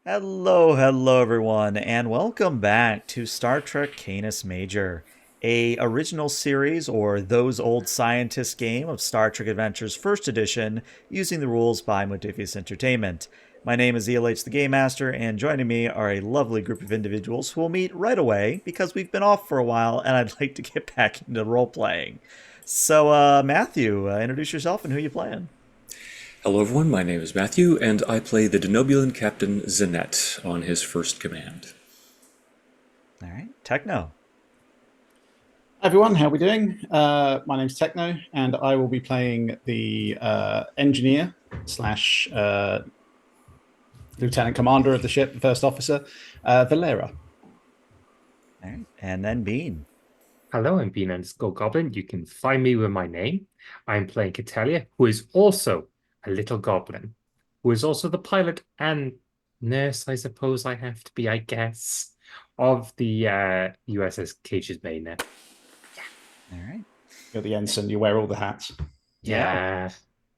Hello everyone, and welcome back to Star Trek Canis Major, a original series or Those Old Scientists game of Star Trek Adventures First Edition using the rules by Modifius Entertainment. My name is ELH the Game Master, and joining me are a lovely group of individuals who will meet right away because we've been off for a while and I'd like to get back into role playing. So, Matthew, introduce yourself and who you playing. Hello everyone, my name is Matthew, and I play the Denobulan Captain Zanet on his first command. All right, Techno. Hi everyone, how are we doing? My name's Techno, and I will be playing the engineer slash lieutenant commander of the ship, the first officer, Valera. All right, and then Bean. Hello, I'm Bean _ Goblin. You can find me with my name. I'm playing Catellia, who is also a little goblin, who is also the pilot and nurse, I suppose I have to be, I guess, of the U.S.S. Cages Maynard. All right. You're the ensign, you wear all the hats. Yeah.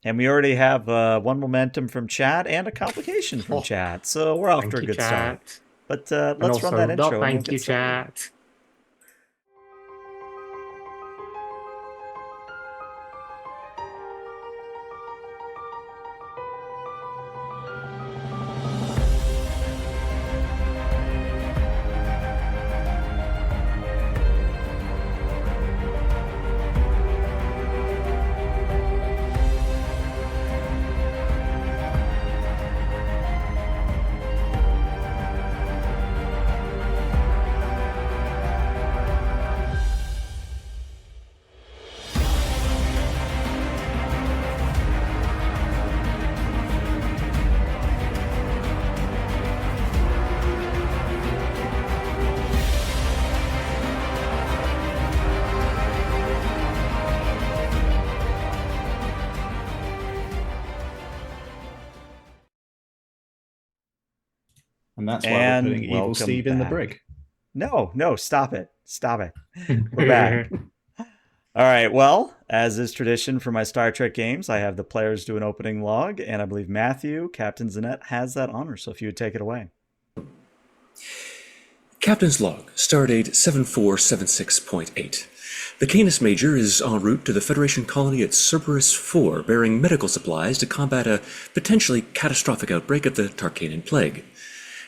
And we already have one momentum from chat and a complication from chat, so we're off to a good start. But let's run that intro. Thank you, chat. And that's why we're putting Evil Steve in the brig. No, stop it. Stop it. We're back. All right, well, as is tradition for my Star Trek games, I have the players do an opening log, and I believe Matthew, Captain Zanet, has that honor, so if you would take it away. Captain's Log, Stardate 7476.8. The Canis Major is en route to the Federation colony at Cerberus IV, bearing medical supplies to combat a potentially catastrophic outbreak of the Tarkanian Plague.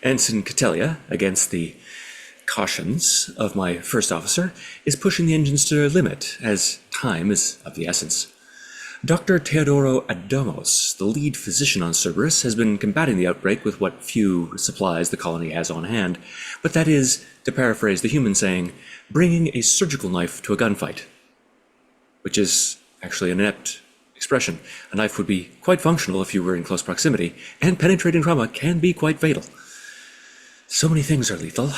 Ensign Catellia, against the cautions of my first officer, is pushing the engines to their limit, as time is of the essence. Dr. Teodoro Adamos, the lead physician on Cerberus, has been combating the outbreak with what few supplies the colony has on hand, but that is, to paraphrase the human saying, bringing a surgical knife to a gunfight. Which is actually an inept expression. A knife would be quite functional if you were in close proximity, and penetrating trauma can be quite fatal. So many things are lethal.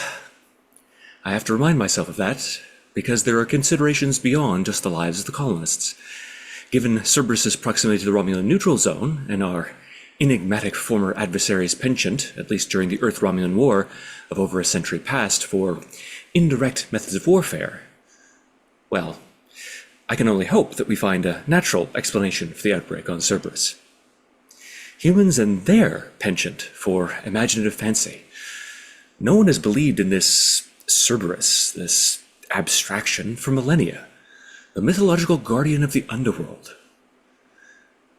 I have to remind myself of that, because there are considerations beyond just the lives of the colonists. Given Cerberus's proximity to the Romulan neutral zone, and our enigmatic former adversary's penchant, at least during the Earth-Romulan War of over a century past, for indirect methods of warfare, well, I can only hope that we find a natural explanation for the outbreak on Cerberus. Humans and their penchant for imaginative fancy. No one has believed in this Cerberus, this abstraction, for millennia, the mythological guardian of the underworld.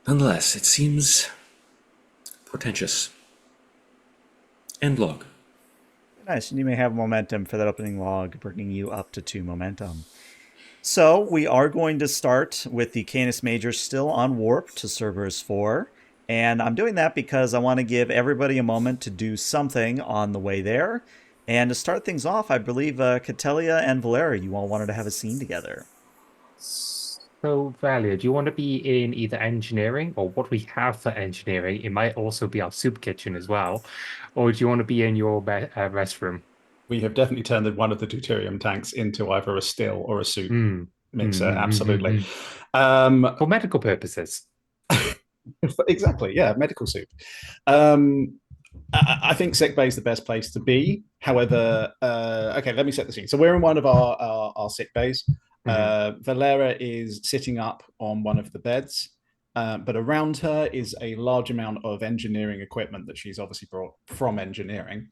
Nonetheless, it seems portentous. End log. Nice, and you may have momentum for that opening log, bringing you up to 2 momentum. So we are going to start with the Canis Major still on warp to Cerberus IV. And I'm doing that because I want to give everybody a moment to do something on the way there. And to start things off, I believe Catellia and Valera, you all wanted to have a scene together. So, Valia, do you want to be in either engineering or what we have for engineering? It might also be our soup kitchen as well. Or do you want to be in your restroom? We have definitely turned one of the deuterium tanks into either a still or a soup mixer, absolutely. For medical purposes. Exactly, yeah, medical soup. I think sick bay is the best place to be. However, okay, let me set the scene. So we're in one of our sick bays. Valera is sitting up on one of the beds. but around her is a large amount of engineering equipment that she's obviously brought from engineering.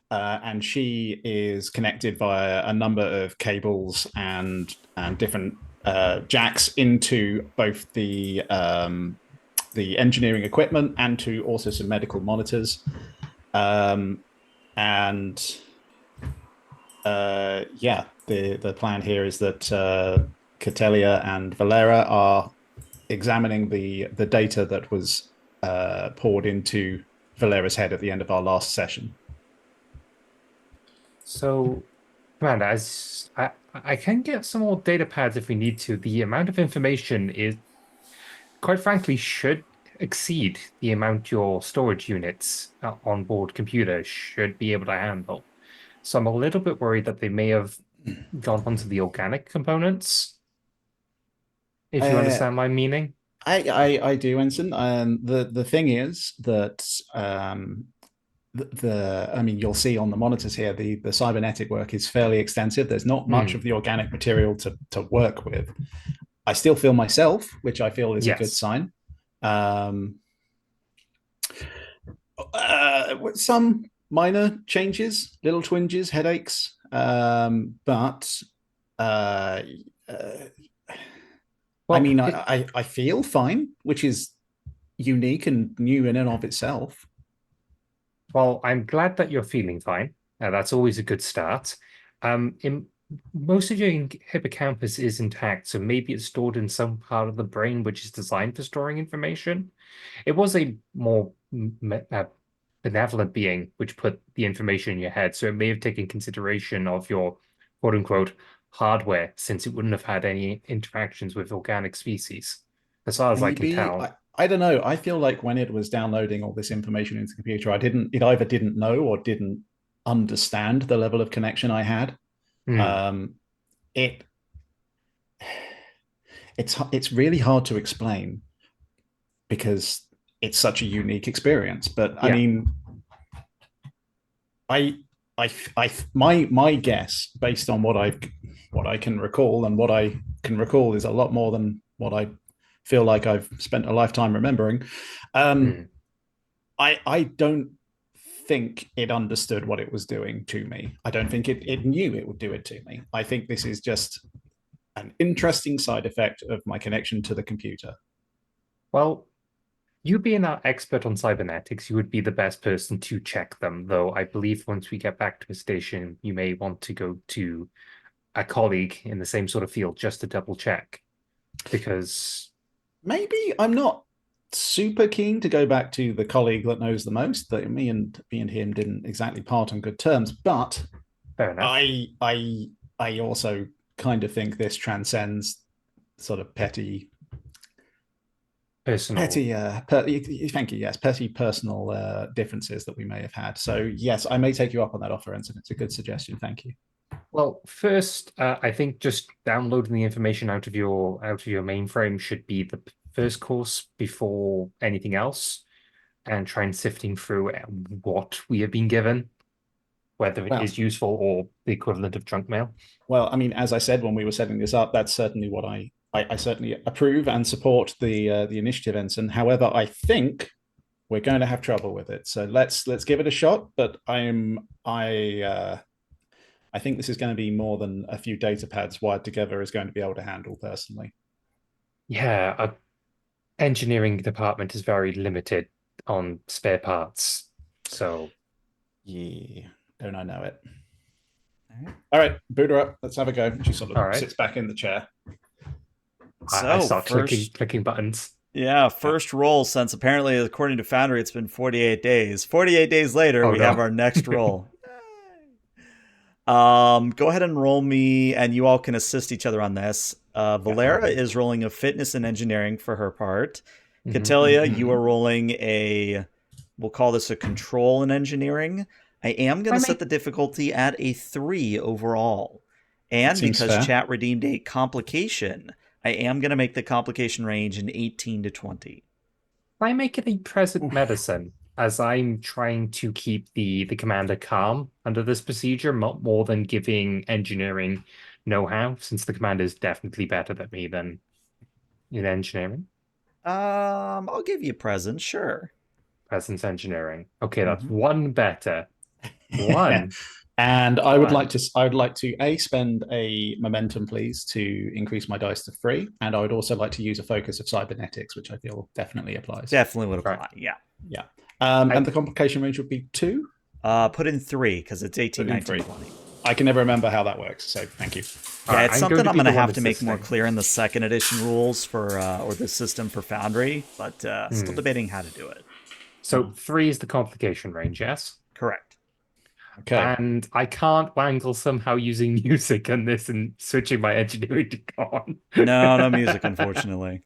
And she is connected via a number of cables and different jacks into both the engineering equipment and to also some medical monitors. And yeah, the plan here is that Catellia and Valera are examining the data that was poured into Valera's head at the end of our last session. So, Commander, as I can get some more data pads if we need to. The amount of information is, quite frankly, should exceed the amount your storage units on board computer should be able to handle. So I'm a little bit worried that they may have gone onto the organic components, if you understand my meaning. I do, Ensign. The thing is that I mean, you'll see on the monitors here, the cybernetic work is fairly extensive. There's not much of the organic material to work with. I still feel myself, which I feel is a good Yes. sign. Some minor changes, little twinges, headaches, but I mean, I feel fine, which is unique and new in and of itself. Well, I'm glad that you're feeling fine. That's always a good start. Most of your hippocampus is intact, so maybe it's stored in some part of the brain which is designed for storing information. It was a more benevolent being which put the information in your head, so it may have taken consideration of your quote unquote hardware, since it wouldn't have had any interactions with organic species, as far as I can tell. I don't know. I feel like when it was downloading all this information into the computer, it either didn't know or didn't understand the level of connection I had. It it's really hard to explain because it's such a unique experience. But I mean, my guess based on what I can recall, and what I can recall is a lot more than what I feel like I've spent a lifetime remembering. I don't think it understood what it was doing to me. I don't think it knew it would do it to me. I think this is just an interesting side effect of my connection to the computer. Well, you being our expert on cybernetics, you would be the best person to check them, though I believe once we get back to a station, you may want to go to a colleague in the same sort of field just to double check. Because maybe I'm not super keen to go back to the colleague that knows the most. That me and him didn't exactly part on good terms, but fair enough. I also kind of think this transcends sort of petty personal. Thank you. Yes, petty personal differences that we may have had. So yes, I may take you up on that offer, Ensign. It's a good suggestion. Thank you. Well, first, I think just downloading the information out of your mainframe should be the first course before anything else, and try and sifting through what we have been given, whether it is useful or the equivalent of junk mail. Well, I mean, as I said when we were setting this up, that's certainly what I certainly approve and support the initiative, Ensign. However, I think we're going to have trouble with it. So let's give it a shot. But I think this is going to be more than a few data pads wired together is going to be able to handle personally. Yeah, our engineering department is very limited on spare parts. So yeah, don't I know it? All right, boot her up. Let's have a go. She sort of sits back in the chair. So I start clicking buttons. Yeah, first roll since apparently, according to Foundry, it's been 48 days. 48 days later, we have our next roll. Go ahead and roll me, and you all can assist each other on this. Valera is rolling a fitness and engineering for her part. Catellia, you are rolling we'll call this a control in engineering. I am going to set the difficulty at a 3 overall. And because fair. Chat redeemed a complication, I am going to make the complication range an 18 to 20. I make it a present medicine, as I'm trying to keep the commander calm under this procedure, more than giving engineering know-how, since the commander is definitely better than me than in engineering. I'll give you presence, sure. Presence engineering. Okay, that's Mhm. one better. One. And I would One. like to spend a momentum, please, to increase my dice to 3, and I would also like to use a focus of cybernetics, which I feel definitely applies. Definitely would Right. apply. Yeah. Yeah. And the complication range would be 2. Put in 3 because it's 18, Put in 19, 3. 20. I can never remember how that works, so thank you. Yeah, Alright, it's I'm something going to I'm be going to the one have to make more assisting. clear in the second edition rules for or the system for Foundry, but still debating how to do it. So 3 is the complication range, yes? Correct. Okay. And I can't wangle somehow using music on this and switching my engineering to con. No music, unfortunately.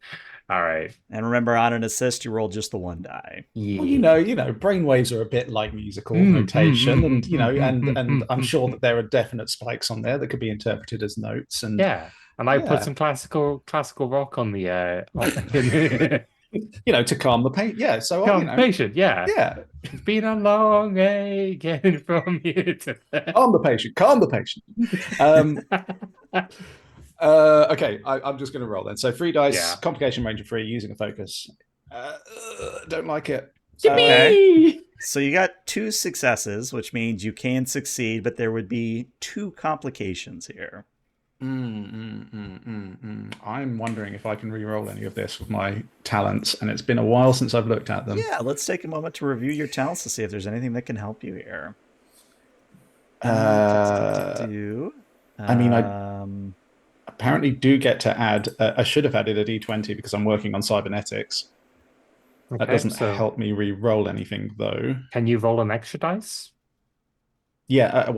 All right. And remember, on an assist, you roll just the 1 die. Well, Yeah. brainwaves are a bit like musical notation, and I'm sure that there are definite spikes on there that could be interpreted as notes. And Yeah. And I put Yeah. some classical rock on the to calm the pain. Yeah. So patient. Yeah. yeah, It's been a long way getting from here to there. calm the patient. Calm the patient. Okay, I'm just going to roll then. So 3 dice, Yeah. complication range of 3, using a focus. Don't like it. Okay. So you got 2 successes, which means you can succeed, but there would be 2 complications here. I'm wondering if I can re-roll any of this with my talents, and it's been a while since I've looked at them. Yeah, let's take a moment to review your talents to see if there's anything that can help you here. I mean, I apparently do get to add. I should have added a d20 because I'm working on cybernetics. That doesn't help me re-roll anything, though. Can you roll an extra dice? Yeah,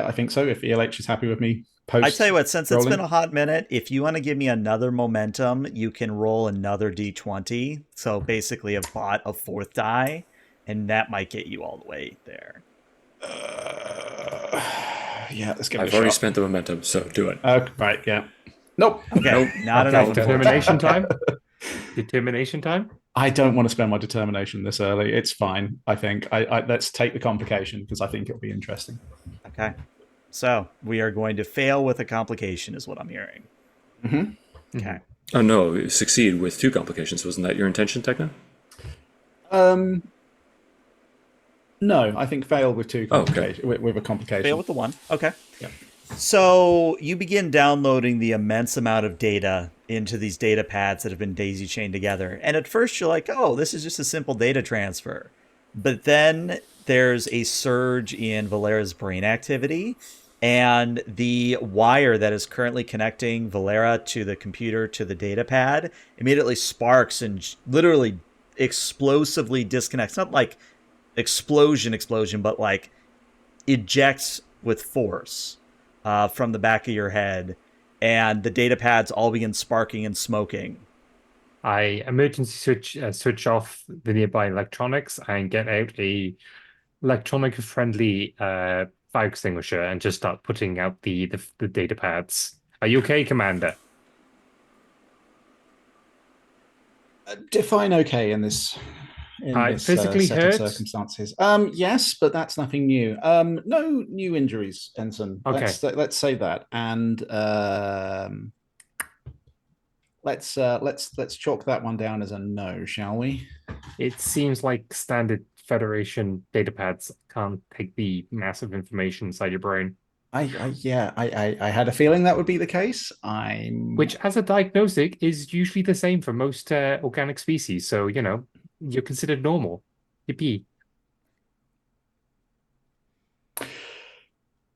I think so. If ELH is happy with me post. I tell you what, since it's been a hot minute, if you want to give me another momentum, you can roll another d20. So basically a bot of 4th die, and that might get you all the way there. Yeah, let's give it a I've already shot. spent the momentum, so do it. Right, yeah. Nope. Okay, Nope. not enough. Determination time? Determination time? I don't want to spend my determination this early. It's fine, I think. Let's take the complication because I think it'll be interesting. Okay. So we are going to fail with a complication is what I'm hearing. Okay. Oh no, succeed with 2 complications. Wasn't that your intention, Techno? No, I think fail with 2 complications. With a complication. Fail with the 1. Okay. Yeah. So you begin downloading the immense amount of data into these data pads that have been daisy chained together. And at first you're like, oh, this is just a simple data transfer. But then there's a surge in Valera's brain activity, and the wire that is currently connecting Valera to the computer to the data pad immediately sparks and literally explosively disconnects. Not like explosion, but like ejects with force from the back of your head, and the data pads all begin sparking and smoking. I emergency switch off the nearby electronics and get out a electronic-friendly fire extinguisher and just start putting out the data pads. Are you okay, Commander? Define okay in this. Physically set of hurt? circumstances. Yes, but that's nothing new. No new injuries, Ensign. Okay. Let's say that, and let's chalk that one down as a no, shall we? It seems like standard Federation data pads can't take the massive information inside your brain. I had a feeling that would be the case. Which, as a diagnostic, is usually the same for most organic species. So, you're considered normal. Yippee.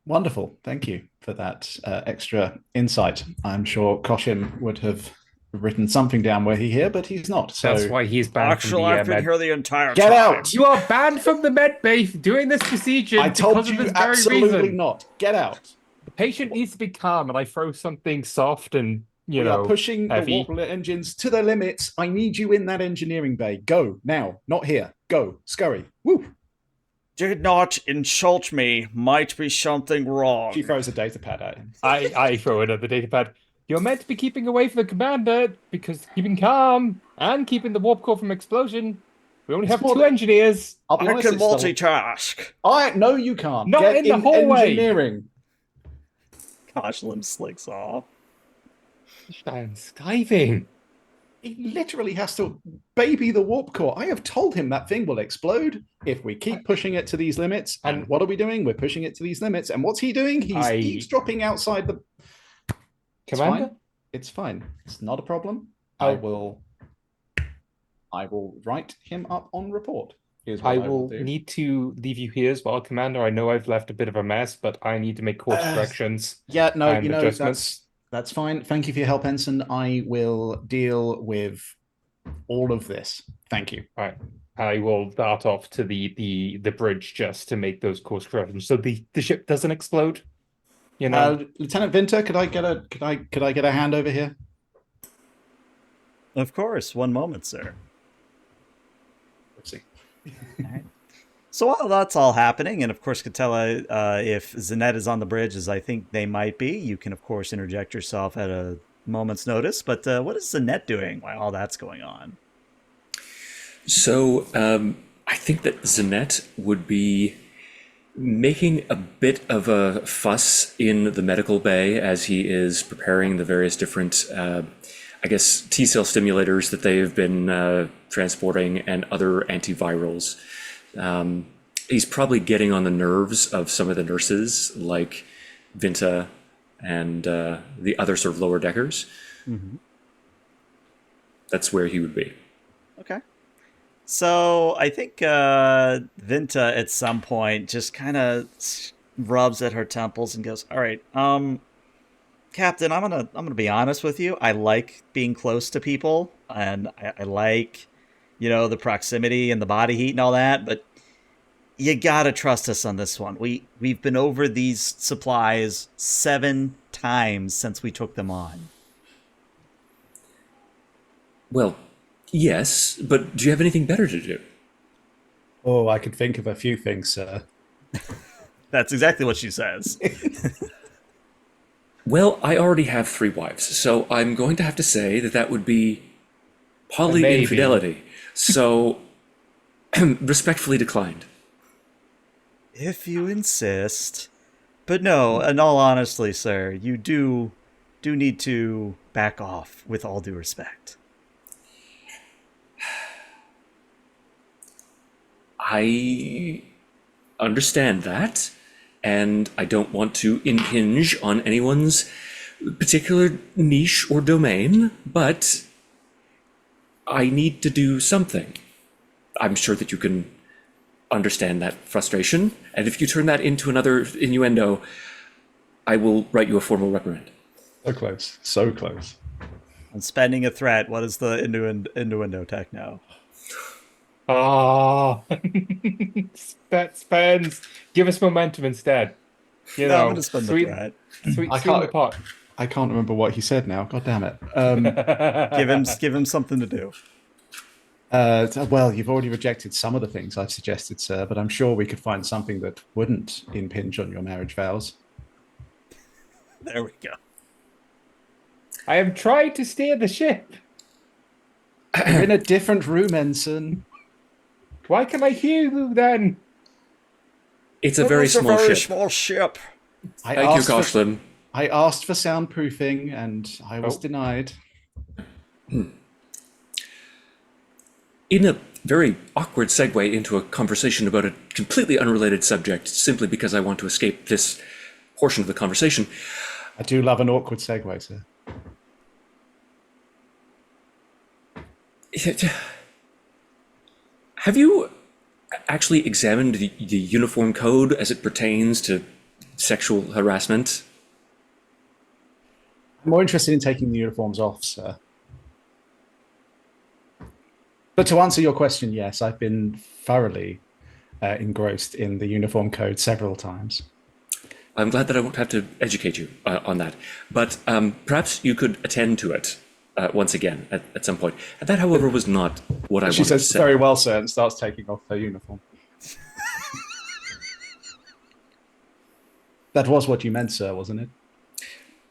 Wonderful. Thank you for that extra insight. I'm sure Koshin would have written something down were he here, but he's not. So That's why he's banned from the I've been here the entire Get time. out! You are banned from the med bay doing this procedure. I told because you of this very absolutely reason. not. Get out. The patient needs to be calm, and I throw something soft and We are pushing heavy. the warp engines to their limits. I need you in that engineering bay. Go now, not here. Go, scurry. Woo! Did not insult me. Might be something wrong. She throws a data pad at him. I throw another data pad. You're meant to be keeping away from the commander because keeping calm and keeping the warp core from explosion. We only have 2 engineers. I'll be I honest, can it's the- multitask. No, you can't. Not Get in the hallway. Engineering. Gosh, limb slicks off. I'm skiving. He literally has to baby the warp core. I have told him that thing will explode if we keep pushing it to these limits. And what are we doing? We're pushing it to these limits. And what's he doing? He's eavesdropping outside the. It's Commander? fine. It's fine. It's not a problem. Oh. I will write him up on report. Here's I what will do. need to leave you here as well, Commander. I know I've left a bit of a mess, but I need to make course corrections. Yeah, no, and adjustments. that's fine. Thank you for your help, Ensign. I will deal with all of this. Thank you. All right. I will dart off to the bridge just to make those course corrections, so the ship doesn't explode. You know, Lieutenant Vinter, could I get a hand over here? Of course. One moment, sir. Oopsie. All right. So while that's all happening, and of course, Catella, if Zanette is on the bridge, as I think they might be, you can, of course, interject yourself at a moment's notice. But what is Zanette doing while all that's going on? So I think that Zanette would be making a bit of a fuss in the medical bay as he is preparing the various different, I guess, T-cell stimulators that they've been transporting and other antivirals. He's probably getting on the nerves of some of the nurses, like Vinta and the other sort of lower deckers. Mm-hmm. That's where he would be. Okay. So I think Vinta at some point just kind of rubs at her temples and goes, "All right, Captain, I'm gonna be honest with you. I like being close to people, and I like, the proximity and the body heat and all that, but you gotta trust us on this one. We've been over these supplies 7 times since we took them on." Well, yes, but do you have anything better to do? Oh, I could think of a few things, sir. That's exactly what she says. Well, I already have 3 wives, so I'm going to have to say that that would be poly-infidelity. So, respectfully declined. If you insist. But no, in all honesty, sir, you do need to back off with all due respect. I understand that, and I don't want to impinge on anyone's particular niche or domain, but I need to do something. I'm sure that you can understand that frustration, and if you turn that into another innuendo, I will write you a formal reprimand. So close. So close. On spending a threat, what is the innuendo techno? Ah, that spends. Give us momentum instead. I'm going to spend the threat. Sweet the pot. I can't remember what he said now. God damn it. Give him something to do. Well, you've already rejected some of the things I've suggested, sir, but I'm sure we could find something that wouldn't impinge on your marriage vows. There we go. I am trying to steer the ship. You're in a different room, Ensign. Why can I hear you then? It's a very small ship. Thank you, Goslin. I asked for soundproofing, and I was denied. In a very awkward segue into a conversation about a completely unrelated subject, simply because I want to escape this portion of the conversation. I do love an awkward segue, sir. Have you actually examined the uniform code as it pertains to sexual harassment? I'm more interested in taking the uniforms off, sir. But to answer your question, yes, I've been thoroughly engrossed in the uniform code several times. I'm glad that I won't have to educate you on that. But perhaps you could attend to it once again at some point. And that, however, was not what I wanted to say. She says, "Very well, sir," and starts taking off her uniform. That was what you meant, sir, wasn't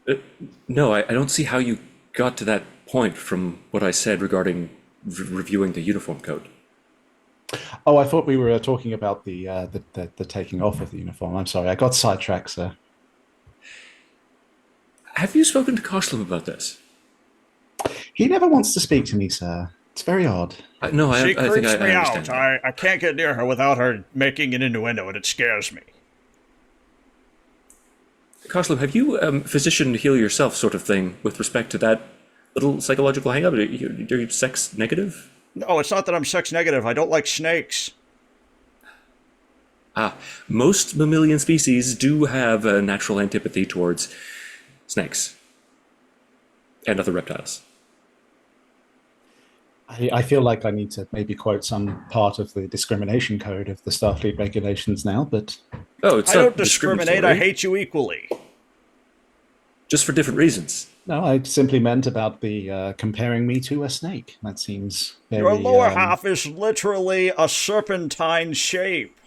it? No, I don't see how you got to that point from what I said regarding reviewing the uniform code. Oh, I thought we were talking about the taking off of the uniform. I'm sorry, I got sidetracked, sir. Have you spoken to Koshlam about this? He never wants to speak to me, sir. It's very odd. No, She I think creeps I me understand out. that. I can't get near her without her making an innuendo, and it scares me. Koslov, have you physician heal yourself sort of thing with respect to that little psychological hang-up? Are you sex negative? No, it's not that I'm sex negative. I don't like snakes. Most mammalian species do have a natural antipathy towards snakes and other reptiles. I feel like I need to maybe quote some part of the discrimination code of the Starfleet regulations now, but Oh, it's I not don't discriminate. I discriminatory, hate you equally. just for different reasons. no, I simply meant about the comparing me to a snake. That seems very. Your lower half is literally a serpentine shape.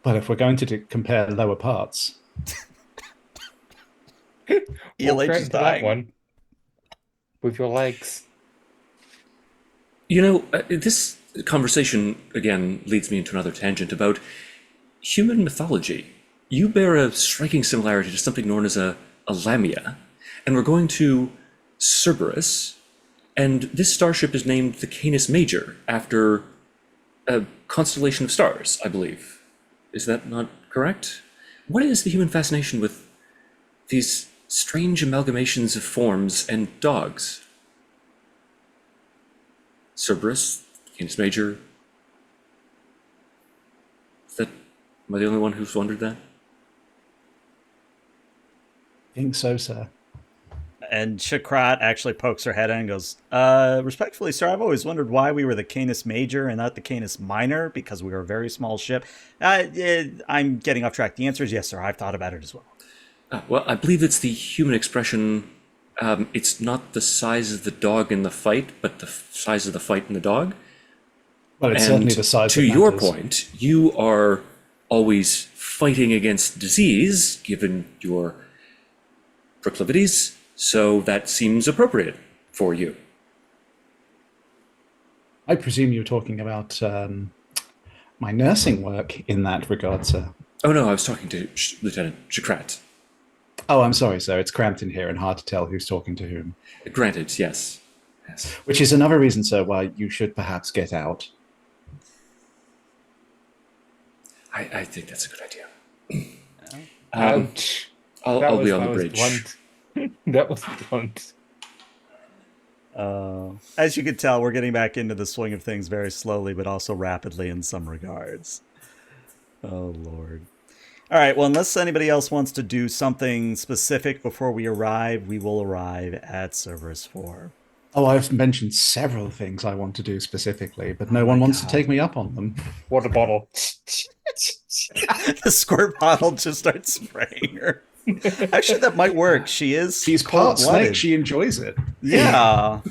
But if we're going to compare lower parts, ELH Walk right is into that dying. one with your legs. You know, this conversation, again, leads me into another tangent about human mythology. You bear a striking similarity to something known as a lamia, and we're going to Cerberus, and this starship is named the Canis Major, after a constellation of stars, I believe. Is that not correct? What is the human fascination with these strange amalgamations of forms and dogs? Cerberus, Canis Major. Am I the only one who's wondered that? I think so, sir. And Shakrat actually pokes her head in and goes, respectfully, sir, I've always wondered why we were the Canis Major and not the Canis Minor, because we were a very small ship. I'm getting off track. The answer is yes, sir. I've thought about it as well. Well, I believe it's the human expression. It's not the size of the dog in the fight, but the size of the fight in the dog. Well, it's And certainly the size. to that your matters. point, you are always fighting against disease, given your proclivities, so that seems appropriate for you. I presume you're talking about my nursing work in that regard, sir. Oh no, I was talking to Lieutenant Shakrat. Oh, I'm sorry, sir. It's cramped in here and hard to tell who's talking to whom. Granted, yes. Yes. Which is another reason, sir, why you should perhaps get out. I think that's a good idea. Ouch. I'll be on the bridge. Blunt. That was blunt. As you can tell, we're getting back into the swing of things very slowly, but also rapidly in some regards. Oh, Lord. All right, well, unless anybody else wants to do something specific before we arrive, we will arrive at Cerberus IV. Oh, I've mentioned several things I want to do specifically, but no one wants to take me up on them. Water bottle. The squirt bottle just starts spraying her. Actually, that might work. She's She's part cold-blooded. snake. She enjoys it. Yeah.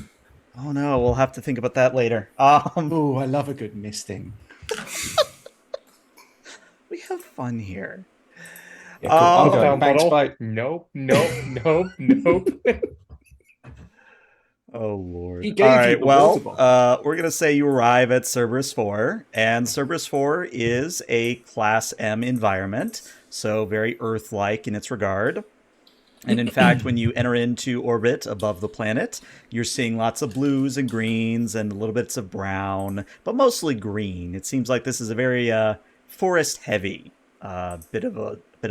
Oh, no, we'll have to think about that later. Oh, I love a good misting. We have fun here. Yeah, cool. I'm Oh, going. Thanks, Bottle. bye. Nope, nope, nope, nope. Oh, Lord. He gave All you right, the well, water bottle. we're going to say you arrive at Cerberus IV, and Cerberus IV is a Class M environment, so very Earth-like in its regard. And in fact, when you enter into orbit above the planet, you're seeing lots of blues and greens and little bits of brown, but mostly green. It seems like this is a very forest-heavy bit of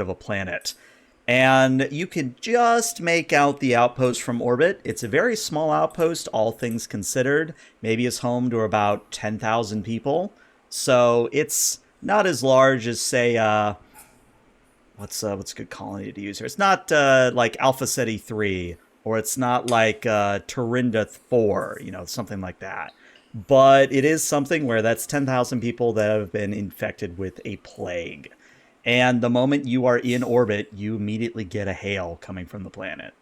a planet. And you can just make out the outpost from orbit. It's a very small outpost, all things considered. Maybe it's home to about 10,000 people. So it's not as large as, say, what's a good colony to use here? It's not like Alpha Ceti 3, or it's not like Tarinda 4, something like that. But it is something where that's 10,000 people that have been infected with a plague. And the moment you are in orbit, you immediately get a hail coming from the planet.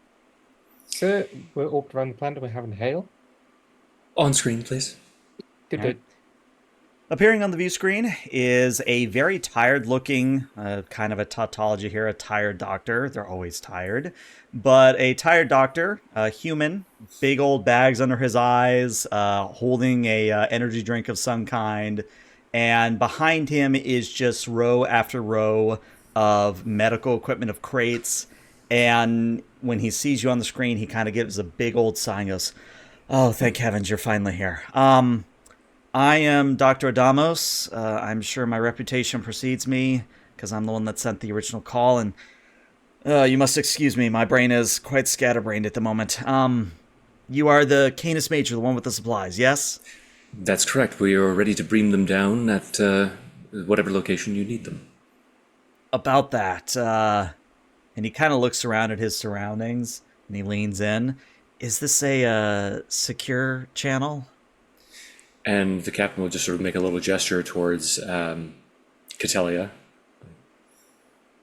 So we're orbed around the planet. We're having hail. On screen, please. Good, good. Appearing on the view screen is a very tired-looking, kind of a tautology here, a tired doctor. They're always tired. But a tired doctor, a human, big old bags under his eyes, holding a energy drink of some kind. And behind him is just row after row of medical equipment of crates. And when he sees you on the screen, he kind of gives a big old sigh and goes, "Oh, thank heavens you're finally here. I am Dr. Adamos. I'm sure my reputation precedes me because I'm the one that sent the original call, and you must excuse me. My brain is quite scatterbrained at the moment. You are the Canis Major, the one with the supplies, yes?" That's correct. We are ready to beam them down at whatever location you need them. About that, and he kind of looks around at his surroundings, and he leans in. Is this a secure channel? And the captain will just sort of make a little gesture towards Catellia.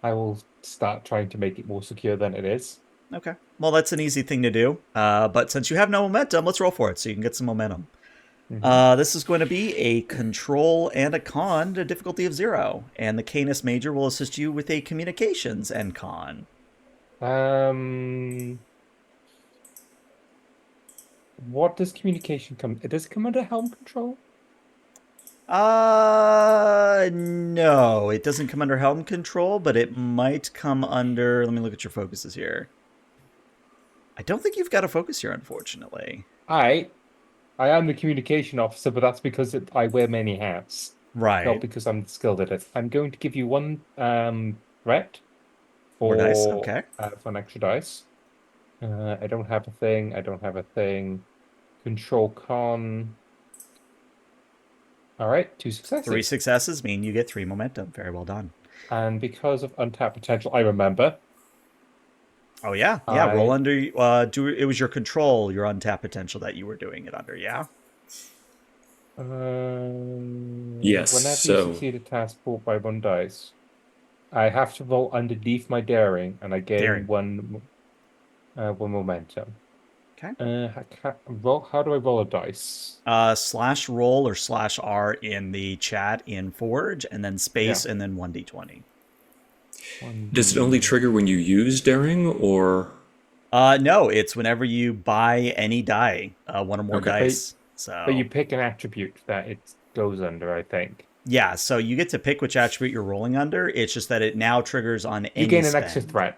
I will start trying to make it more secure than it is. Okay. Well, that's an easy thing to do. But since you have no momentum, let's roll for it so you can get some momentum. This is going to be a control and a con to difficulty of 0. And the Canis Major will assist you with a communications and con. What does communication come? Does it come under helm control? No, it doesn't come under helm control, but it might come under. Let me look at your focuses here. I don't think you've got a focus here, unfortunately. I am the communication officer, but that's because I wear many hats. Right. Not because I'm skilled at it. I'm going to give you one threat Four dice, okay. For an extra dice. I don't have a thing. I don't have a thing. Control con. All right, 2 successes. 3 successes mean you get 3 momentum. Very well done. And because of untapped potential, I remember. Oh yeah, yeah. Roll under. It was your control, your untapped potential that you were doing it under. Yeah. Yes. Whenever you succeed a task brought by 1 dice, I have to roll underneath my daring, and I gain one momentum. Okay. How do I roll a dice? /roll or /r in the chat in Forge, and then space, and then 1d20. Does it only trigger when you use daring, or? No, it's whenever you buy any die, 1 or more dice. But you pick an attribute that it goes under, I think. Yeah, so you get to pick which attribute you're rolling under. It's just that it now triggers on any. You gain an spend. extra threat.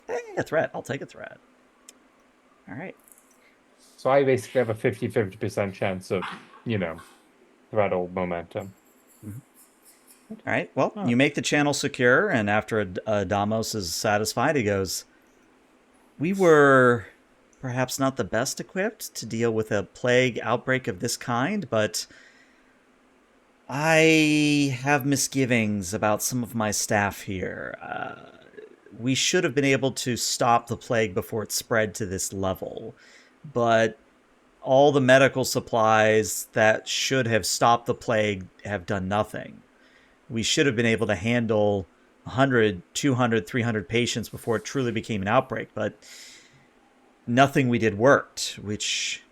Hey, a threat. I'll take a threat. All right. So I basically have a 50% chance of, threat or momentum. All right. Well, you make the channel secure, and after Adamos is satisfied, he goes, "We were perhaps not the best equipped to deal with a plague outbreak of this kind, but I have misgivings about some of my staff here. We should have been able to stop the plague before it spread to this level, but all the medical supplies that should have stopped the plague have done nothing. We should have been able to handle 100, 200, 300 patients before it truly became an outbreak, but nothing we did worked, which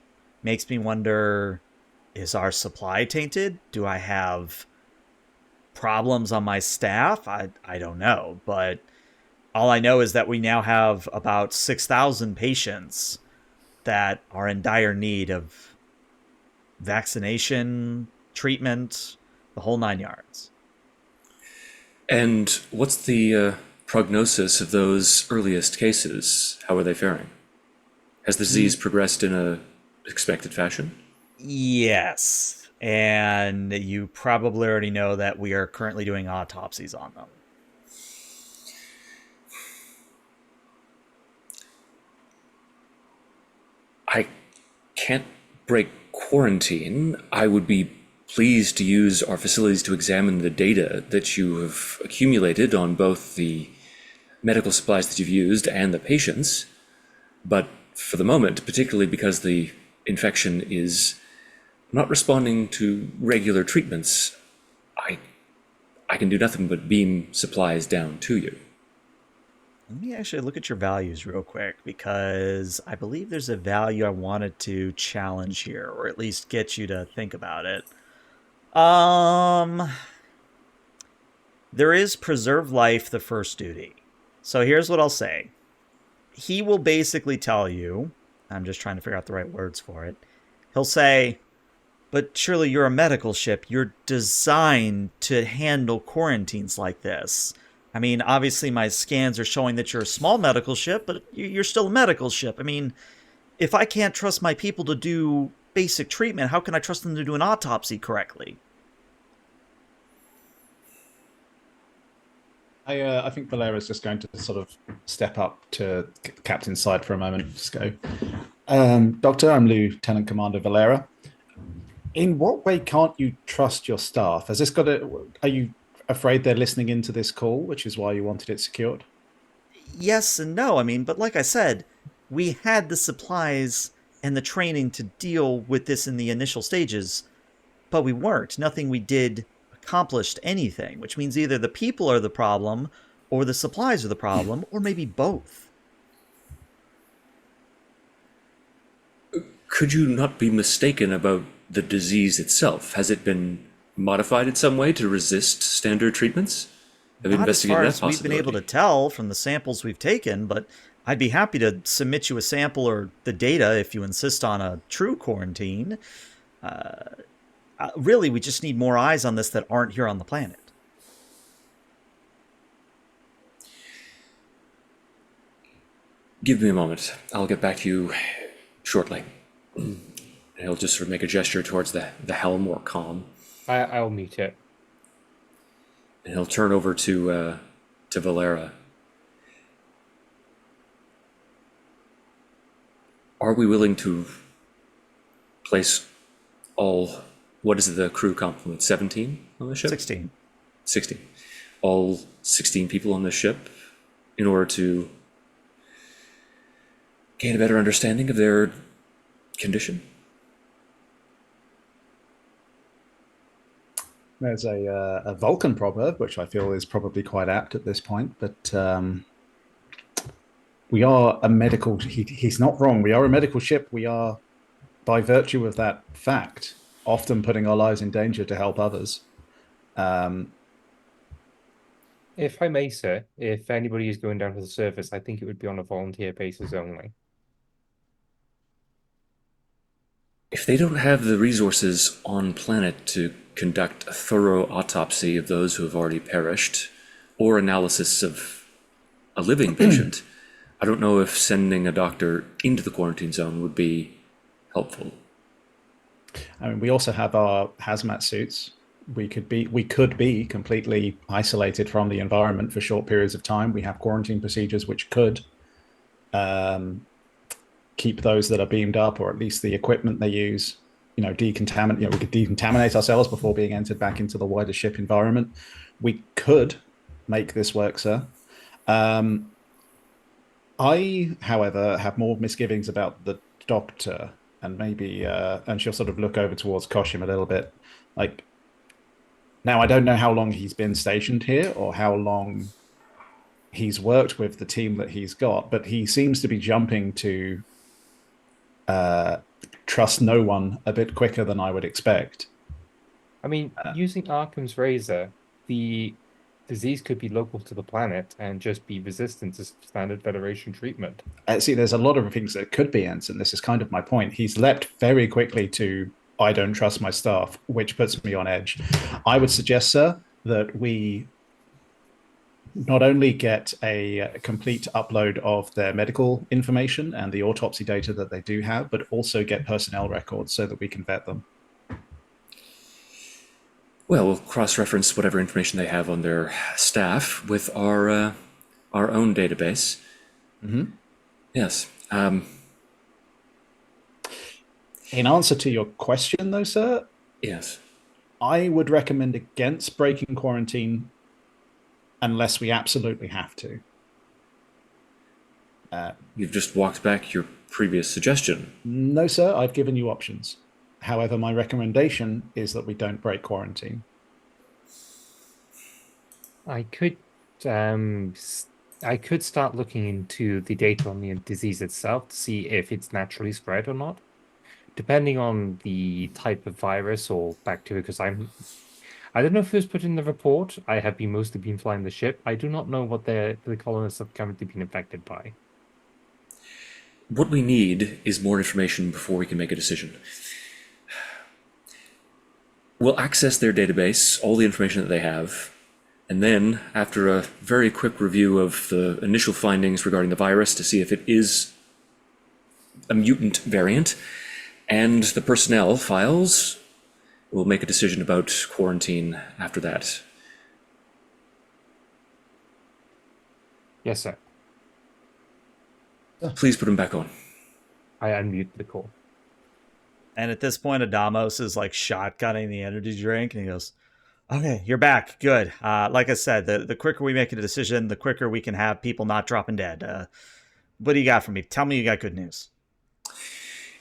makes me wonder, is our supply tainted? Do I have problems on my staff? I don't know, but all I know is that we now have about 6,000 patients that are in dire need of vaccination, treatment, the whole 9 yards." And what's the prognosis of those earliest cases? How are they faring? Has the disease progressed in a expected fashion? Yes. And you probably already know that we are currently doing autopsies on them. I can't break quarantine. I would be pleased to use our facilities to examine the data that you have accumulated on both the medical supplies that you've used and the patients. But for the moment, particularly because the infection is not responding to regular treatments, I can do nothing but beam supplies down to you. Let me actually look at your values real quick, because I believe there's a value I wanted to challenge here, or at least get you to think about it. There is preserve life, the first duty. So here's what I'll say. He will basically tell you, I'm just trying to figure out the right words for it. He'll say, "But surely you're a medical ship. You're designed to handle quarantines like this. I mean, obviously my scans are showing that you're a small medical ship, but you're still a medical ship. I mean, if I can't trust my people to do basic treatment, how can I trust them to do an autopsy correctly? I think Valera's just going to sort of step up to Captain's side for a moment. Just go, Doctor, I'm Lieutenant Commander Valera. In what way can't you trust your staff? Has this got a? Are you afraid they're listening into this call, which is why you wanted it secured? Yes and no. I mean, but like I said, we had the supplies and the training to deal with this in the initial stages, but we weren't. Nothing we did accomplished anything, which means either the people are the problem, or the supplies are the problem, or maybe both. Could you not be mistaken about the disease itself? Has it been modified in some way to resist standard treatments? Have you Not as far investigated that as we've been able to possibility? tell from the samples we've taken, but I'd be happy to submit you a sample or the data if you insist on a true quarantine. Really, we just need more eyes on this that aren't here on the planet. Give me a moment. I'll get back to you shortly. And he'll just sort of make a gesture towards the helm or comm, I'll mute it. and he'll turn over to Valera. Are we willing to place all, what is the crew complement, 17 on the ship? 16. 16. All 16 people on the ship in order to gain a better understanding of their condition? There's a Vulcan proverb, which I feel is probably quite apt at this point, but we are a medical. He's not wrong. We are a medical ship. We are, by virtue of that fact, often putting our lives in danger to help others. If I may, sir, if anybody is going down to the surface, I think it would be on a volunteer basis only. If they don't have the resources on planet to conduct a thorough autopsy of those who have already perished, or analysis of a living patient, I don't know if sending a doctor into the quarantine zone would be helpful. I mean, we also have our hazmat suits. We could be completely isolated from the environment for short periods of time. We have quarantine procedures which could keep those that are beamed up, or at least the equipment they use, decontaminate. We could decontaminate ourselves before being entered back into the wider ship environment. We could make this work, sir. I, however, have more misgivings about the doctor, and maybe, and she'll sort of look over towards Koshim a little bit. Like, now I don't know how long he's been stationed here or how long he's worked with the team that he's got, but he seems to be jumping to trust no one a bit quicker than I would expect. I mean, using Arkham's razor, the disease could be local to the planet and just be resistant to standard Federation treatment. See, there's a lot of things that could be, Ensign. This is kind of my point. He's leapt very quickly to, I don't trust my staff, which puts me on edge. I would suggest, sir, that we not only get a complete upload of their medical information and the autopsy data that they do have, but also get personnel records so that we can vet them. Well, we'll cross-reference whatever information they have on their staff with our own database. Mm-hmm. Yes. In answer to your question, though, sir, Yes. I would recommend against breaking quarantine unless we absolutely have to. You've just walked back your previous suggestion. No, sir, I've given you options. However, my recommendation is that we don't break quarantine. I could start looking into the data on the disease itself to see if it's naturally spread or not. Depending on the type of virus or bacteria, because I don't know if it was put in the report. I have mostly been flying the ship. I do not know what the colonists have currently been infected by. What we need is more information before we can make a decision. We'll access their database, all the information that they have, And then, after a very quick review of the initial findings regarding the virus to see if it is a mutant variant, and the personnel files, we'll make a decision about quarantine after that. Yes, sir. Please put him back on. I unmute the call. And at this point, Adamos is like shotgunning the energy drink, and he goes, "Okay, you're back. Good. Like I said, the quicker we make a decision, the quicker we can have people not dropping dead. What do you got for me? Tell me you got good news."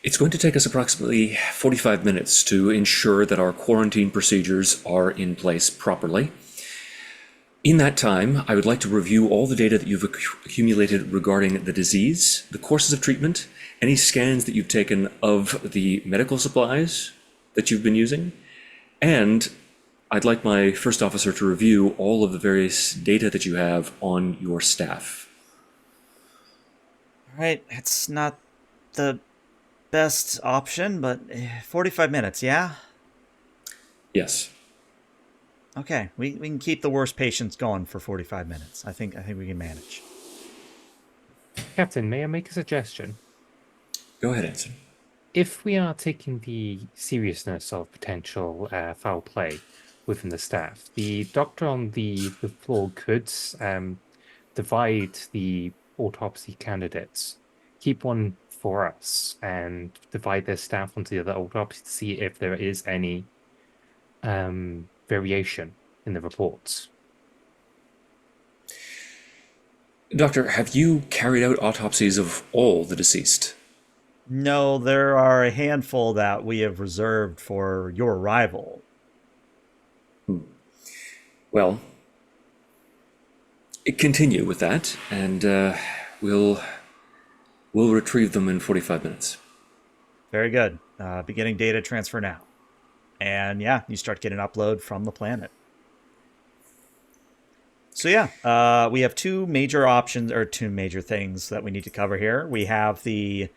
It's going to take us approximately 45 minutes to ensure that our quarantine procedures are in place properly. In that time, I would like to review all the data that you've accumulated regarding the disease, the courses of treatment, any scans that you've taken of the medical supplies that you've been using, and I'd like my first officer to review all of the various data that you have on your staff. All right, it's not the best option, but 45 minutes, yeah? Yes. Okay, we can keep the worst patients going for 45 minutes. I think we can manage. Captain, may I make a suggestion? Go ahead, Anson. If we are taking the seriousness of potential foul play within the staff, the doctor on the floor could divide the autopsy candidates, keep one for us, and divide their staff onto the other autopsy to see if there is any variation in the reports. Doctor, have you carried out autopsies of all the deceased? No, there are a handful that we have reserved for your arrival. Well, continue with that, and we'll retrieve them in 45 minutes. Very good. Beginning data transfer now. And yeah, you start getting upload from the planet. So yeah, we have two major options, or two major things that we need to cover here. We have the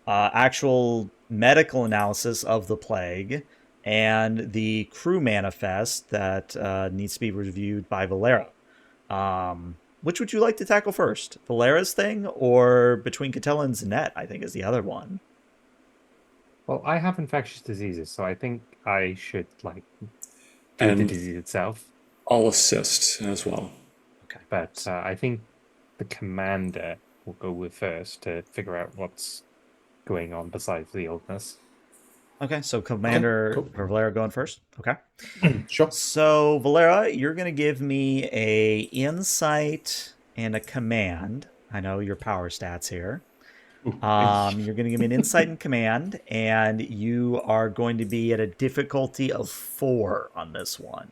actual medical analysis of the plague and the crew manifest that needs to be reviewed by Valera. Which would you like to tackle first? Valera's thing, or between Catella and Zanette, I think is the other one. Well, I have infectious diseases, so I think I should do the And disease itself. I'll assist as well. Okay. But I think the commander will go with first to figure out what's going on besides the illness. Okay, so Commander cool. or Valera going first. Okay. Sure. So Valera, you're going to give me a insight and a command. I know your power stats here. You're going to give me an insight and command, and you are going to be at a difficulty of 4 on this one.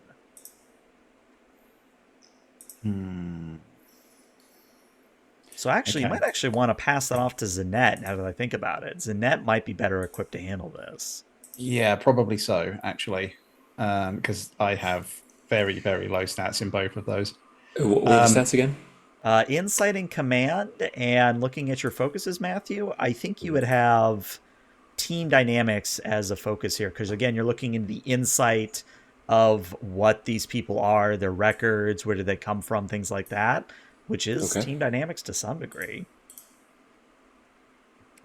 So actually, you might actually want to pass that off to Zanette, now that I think about it. Zanette might be better equipped to handle this. Yeah, probably so, actually. Because I have very, very low stats in both of those. What were the stats again? Insight and command, and looking at your focuses, Matthew, I think you would have team dynamics as a focus here. Because again, you're looking into the insight of what these people are, their records, where did they come from, things like that, which is team dynamics to some degree.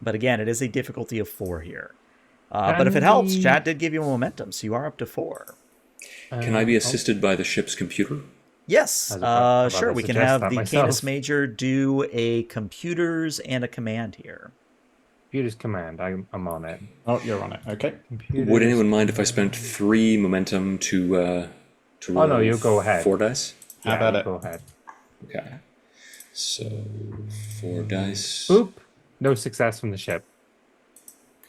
But again, it is a difficulty of 4 here. But if it helps, chat did give you a momentum, so you are up to 4. Can I be assisted by the ship's computer? Yes, sure. We can have the Canis Major do a computers and a command here. Computers command. I'm on it. Oh, you're on it. Okay. Would anyone mind if I spent 3 momentum to roll? Oh no, you go ahead. 4 dice? How about it? Go ahead. Okay. So 4 dice. Boop. No success from the ship.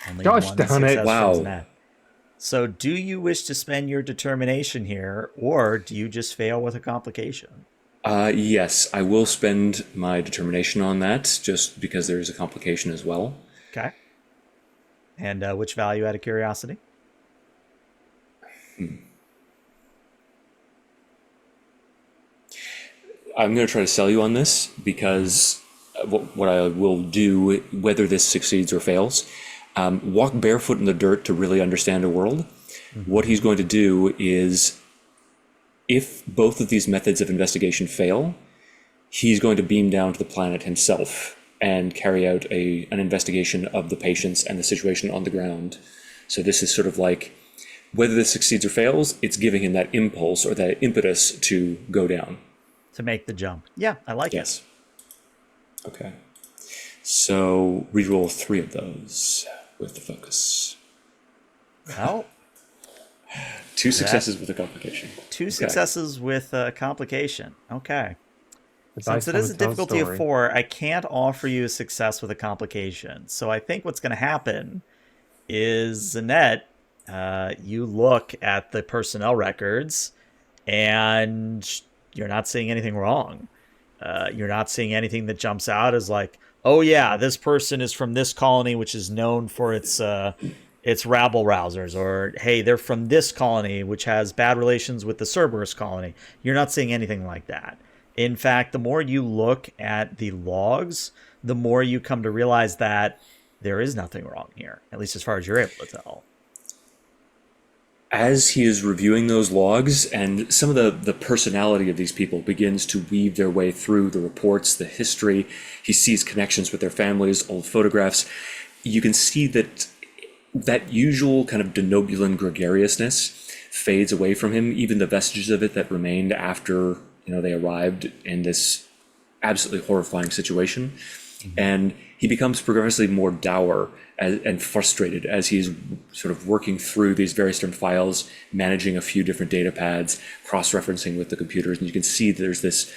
Only Gosh one darn it. success from Wow. Zanette. So do you wish to spend your determination here, or do you just fail with a complication? Yes, I will spend my determination on that, just because there is a complication as well. Okay. And which value out of curiosity? I'm going to try to sell you on this, because what I will do, whether this succeeds or fails, walk barefoot in the dirt to really understand a world. What he's going to do is if both of these methods of investigation fail, he's going to beam down to the planet himself and carry out an investigation of the patients and the situation on the ground. So this is sort of like, whether this succeeds or fails, it's giving him that impulse or that impetus to go down. To make the jump. Yeah, I like it. Yes. Okay. So reroll 3 of those with the focus. Well, 2 successes with a complication. 2 successes with a complication. Okay. The Since dice it want is to a tell difficulty of story. 4, I can't offer you a success with a complication. So I think what's going to happen is, Zanette, you look at the personnel records and you're not seeing anything wrong. You're not seeing anything that jumps out as like, oh yeah, this person is from this colony, which is known for its rabble rousers, or hey, they're from this colony, which has bad relations with the Cerberus colony. You're not seeing anything like that. In fact, the more you look at the logs, the more you come to realize that there is nothing wrong here, at least as far as you're able to tell. As he is reviewing those logs, and some of the personality of these people begins to weave their way through the reports, the history, he sees connections with their families, old photographs. You can see that usual kind of denobulan gregariousness fades away from him, even the vestiges of it that remained after they arrived in this absolutely horrifying situation. And he becomes progressively more dour and frustrated as he's sort of working through these various different files, managing a few different data pads, cross-referencing with the computers. And you can see there's this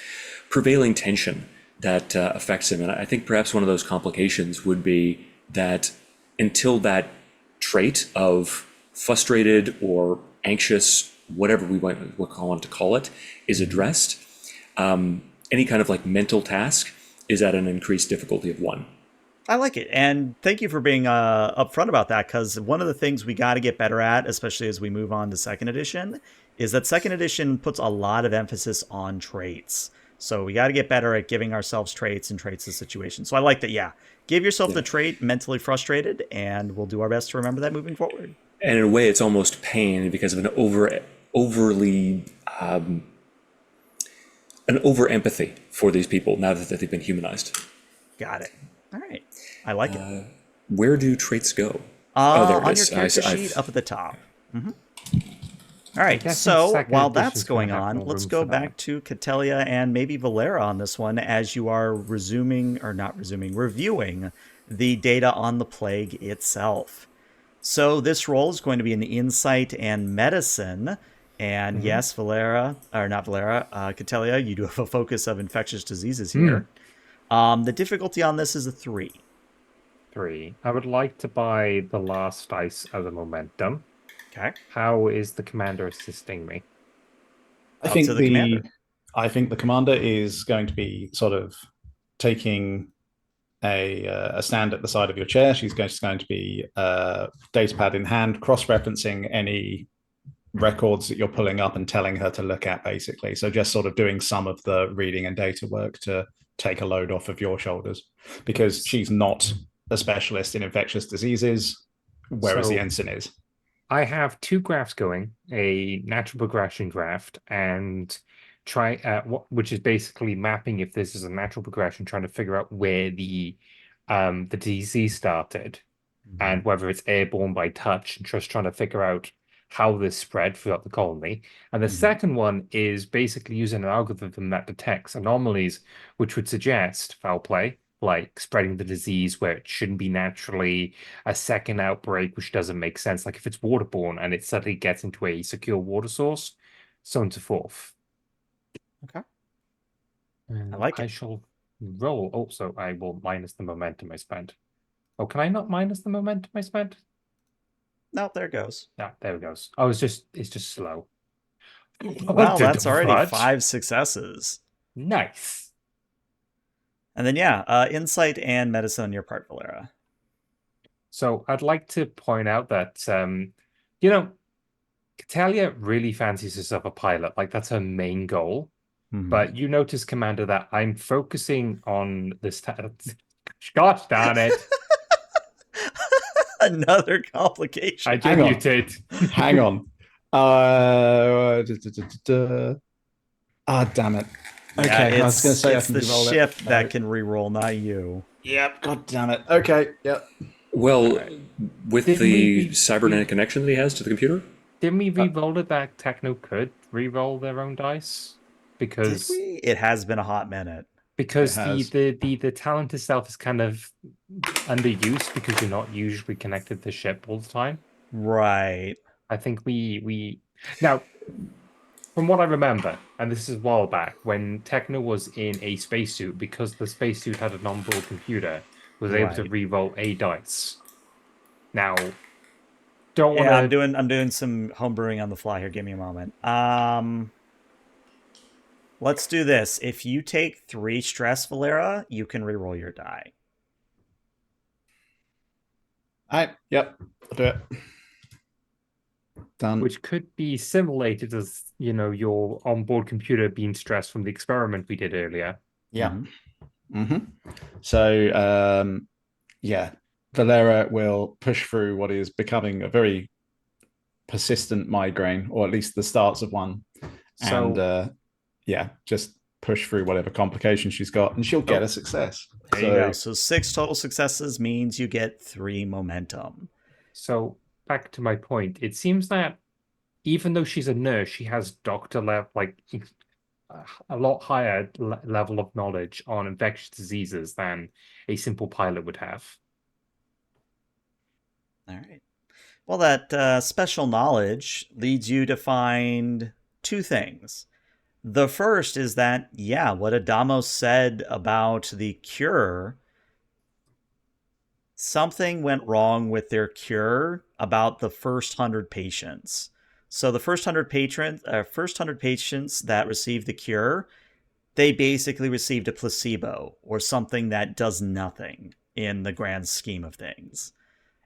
prevailing tension that affects him. And I think perhaps one of those complications would be that until that trait of frustrated or anxious, whatever we want to call it, is addressed, any kind of like mental task is at an increased difficulty of 1. I like it. And thank you for being upfront about that, because one of the things we got to get better at, especially as we move on to 2nd edition, is that 2nd edition puts a lot of emphasis on traits. So we got to get better at giving ourselves traits and traits of situation. So I like that, yeah. Give yourself the trait mentally frustrated, and we'll do our best to remember that moving forward. And in a way, it's almost pain because of an overly an over empathy for these people now that they've been humanized. Got it. All right. I like it. Where do traits go? There it on is. Your character sheet up at the top. All right. guess in So second while edition's that's gonna going have on, more let's room go for that. back to Catellia and maybe Valera on this one as you are reviewing the data on the plague itself. So this roll is going to be an insight and medicine. And yes, Catellia, you do have a focus of infectious diseases here. The difficulty on this is a 3. 3. I would like to buy the last dice as a momentum. Okay. How is the commander assisting me? I Up think to the commander. I think the commander is going to be sort of taking a stand at the side of your chair. She's just going to be data pad in hand, cross-referencing any records that you're pulling up and telling her to look at, basically. So just sort of doing some of the reading and data work to take a load off of your shoulders, because she's not a specialist in infectious diseases, whereas the So- ensign is. I have 2 graphs going, a natural progression graph and which is basically mapping if this is a natural progression, trying to figure out where the disease started and whether it's airborne by touch, and just trying to figure out how this spread throughout the colony. And the second one is basically using an algorithm that detects anomalies, which would suggest foul play, like spreading the disease where it shouldn't be naturally, a second outbreak, which doesn't make sense, like if it's waterborne and it suddenly gets into a secure water source, so on and so forth. Okay. And I like I it. shall roll. Also, I will minus the momentum I spent. Oh, can I not minus the momentum I spent? No, there it goes. Yeah, there it goes. Oh, it's just slow. Wow, Did that's already fudge. 5 successes. Nice. And then, insight and medicine on your part, Valera. So I'd like to point out that, Catalia really fancies herself a pilot. Like, that's her main goal. But you notice, Commander, that I'm focusing on this. Gosh darn it. Another complication. I Hang on. muted. Hang on. Damn it. Yeah, Okay, I was going to say I it's can the re-roll it. ship No. that can re-roll, not you. Yep. God damn it. Okay. Yep. All Well, right. with Didn't we the re, cybernetic we connection that he has to the computer? didn't we Uh, re-roll it that Techno could re-roll their own dice? Did Because we? It has been a hot minute. it because has. the talent itself is kind of underused because you're not usually connected to the ship all the time. Right. I think we now from what I remember, and this is a while back, when Techno was in a spacesuit, because the spacesuit had an onboard computer, was able to Right. re-roll a dice. Now, don't want Yeah, to. I'm doing some homebrewing on the fly here. Give me a moment. Let's do this. If you take 3 stress, Valera, you can re-roll your die. All right. Yep. I'll do it. Done. Which could be simulated as, your onboard computer being stressed from the experiment we did earlier. Yeah. Mm-hmm. So, yeah, Valera will push through what is becoming a very persistent migraine, or at least the starts of one, and So, yeah, just push through whatever complications she's got, and she'll get Oh, a success. there you go. So, So 6 total successes means you get 3 momentum. so back to my point, it seems that even though she's a nurse, she has doctor level, like a lot higher level of knowledge on infectious diseases than a simple pilot would have. All right. Well, that special knowledge leads you to find 2 things. The first is that, yeah, what Adamo said about the cure, something went wrong with their cure about the first 100 patients. So the first 100 patients that received the cure, they basically received a placebo or something that does nothing in the grand scheme of things.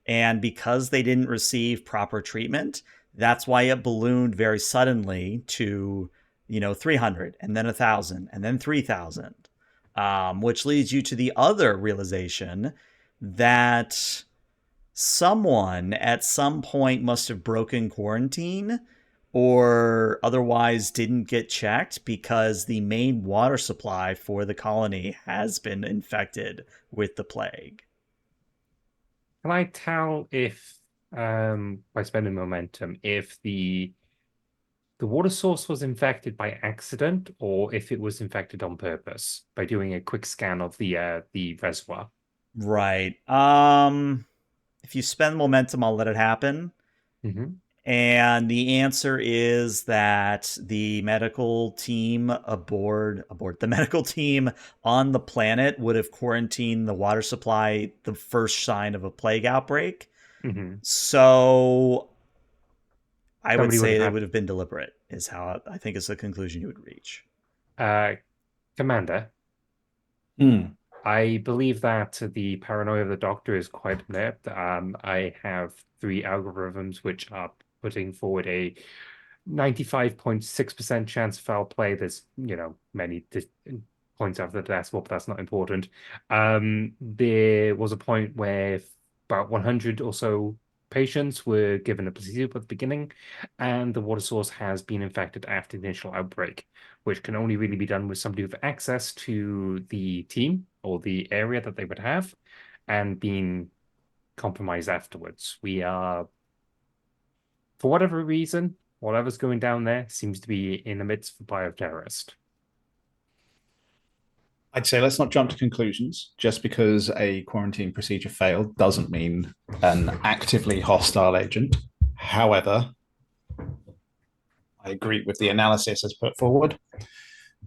And because they didn't receive proper treatment, that's why it ballooned very suddenly to, 300 and then 1,000 and then 3,000, which leads you to the other realization that someone at some point must have broken quarantine or otherwise didn't get checked because the main water supply for the colony has been infected with the plague. Can I tell if, by spending momentum, if the water source was infected by accident or if it was infected on purpose by doing a quick scan of the reservoir? Right. If you spend momentum, I'll let it happen. Mm-hmm. And the answer is that the medical team aboard the medical team on the planet would have quarantined the water supply the first sign of a plague outbreak. Mm-hmm. So I would Somebody would say have it had would have been deliberate, is how I think is the conclusion you would reach. uh Commander. hmm. I believe that the paranoia of the doctor is quite inept. I have 3 algorithms which are putting forward a 95.6% chance of foul play. There's, many points after the decimal, but that's not important. There was a point where about 100 or so patients were given a placebo at the beginning, and the water source has been infected after the initial outbreak, which can only really be done with somebody with access to the team or the area that they would have and being compromised afterwards. We are, for whatever reason, whatever's going down there seems to be in the midst of a bioterrorist. I'd say let's not jump to conclusions. Just because a quarantine procedure failed doesn't mean an actively hostile agent. However, I agree with the analysis as put forward.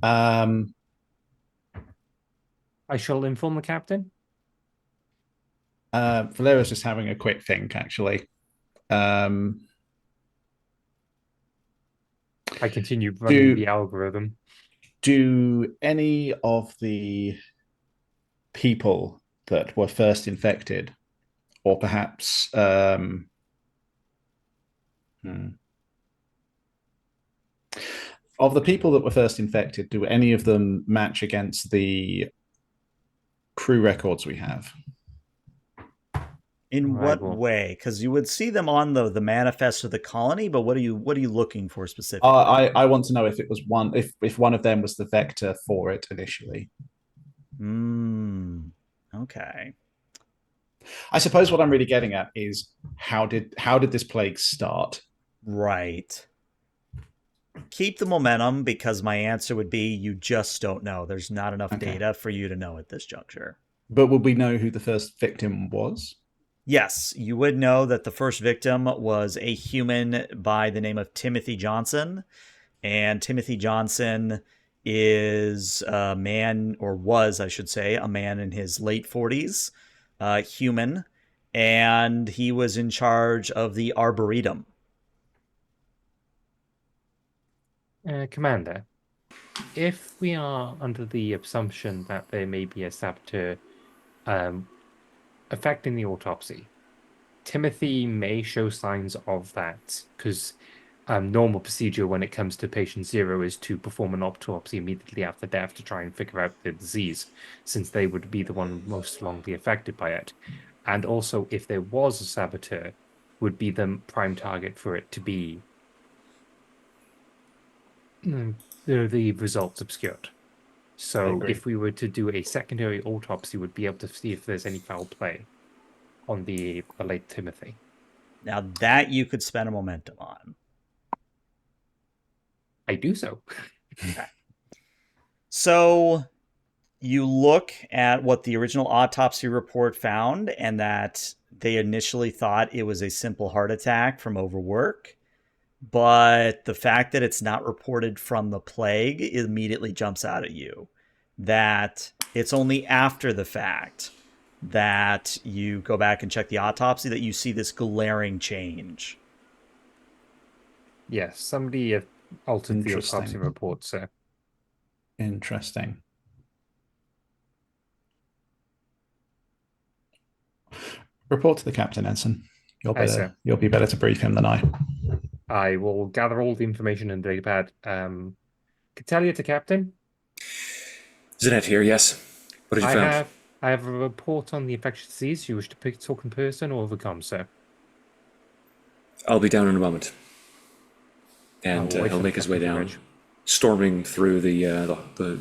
Um, I shall inform the captain. Valera's just having a quick think, actually. Um, I continue running do the algorithm. do any of the people that were first infected, or perhaps of the people that were first infected, do any of them match against the crew records we have? In Right. what Well, way? Because you would see them on the manifest of the colony, but what are you looking for specifically? I want to know if it was one if one of them was the vector for it initially. Hmm. Okay. I suppose what I'm really getting at is how did this plague start? Right. Keep the momentum because my answer would be you just don't know. There's not enough Okay, data for you to know at this juncture. but would we know who the first victim was? Yes, you would know that the first victim was a human by the name of Timothy Johnson. And Timothy Johnson is a man, or was, I should say, a man in his late 40s, human. And he was in charge of the Arboretum. Commander, if we are under the assumption that there may be a saboteur um, affecting the autopsy, Timothy may show signs of that because normal procedure when it comes to patient zero is to perform an autopsy immediately after death to try and figure out the disease, since they would be the one most strongly affected by it. And also, if there was a saboteur, would be the prime target for it to be the results obscured. I So agree. if we were to do a secondary autopsy, we'd be able to see if there's any foul play on the late Timothy. Now, that you could spend a momentum on. I do so. Okay. So you look at what the original autopsy report found, and that they initially thought it was a simple heart attack from overwork. But the fact that it's not reported from the plague immediately jumps out at you. That it's only after the fact that you go back and check the autopsy that you see this glaring change. Yes, somebody altered the autopsy Interesting. report, sir. Interesting. Report to the captain, Ensign. Aye, sir. You'll be better to brief him than I. I will gather all the information in the datapad. Catalia to Captain. Zanet here, yes. What have you I found? have I have a report on the infectious disease. You wish to talk in person or overcome, sir? I'll be down in a moment. I And will wait he'll for the make his way captain to down, reg. storming through the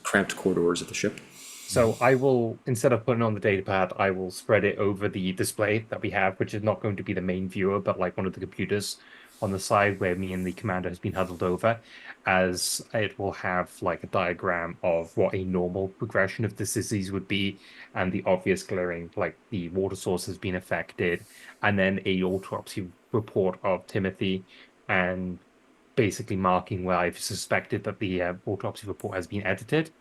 cramped corridors of the ship. So I will, instead of putting on the datapad, I will spread it over the display that we have, which is not going to be the main viewer, but like one of the computers on the side where me and the commander has been huddled over, as it will have like a diagram of what a normal progression of this disease would be, and the obvious glaring, like the water source has been affected, and then a autopsy report of Timothy, and basically marking where I've suspected that the autopsy report has been edited.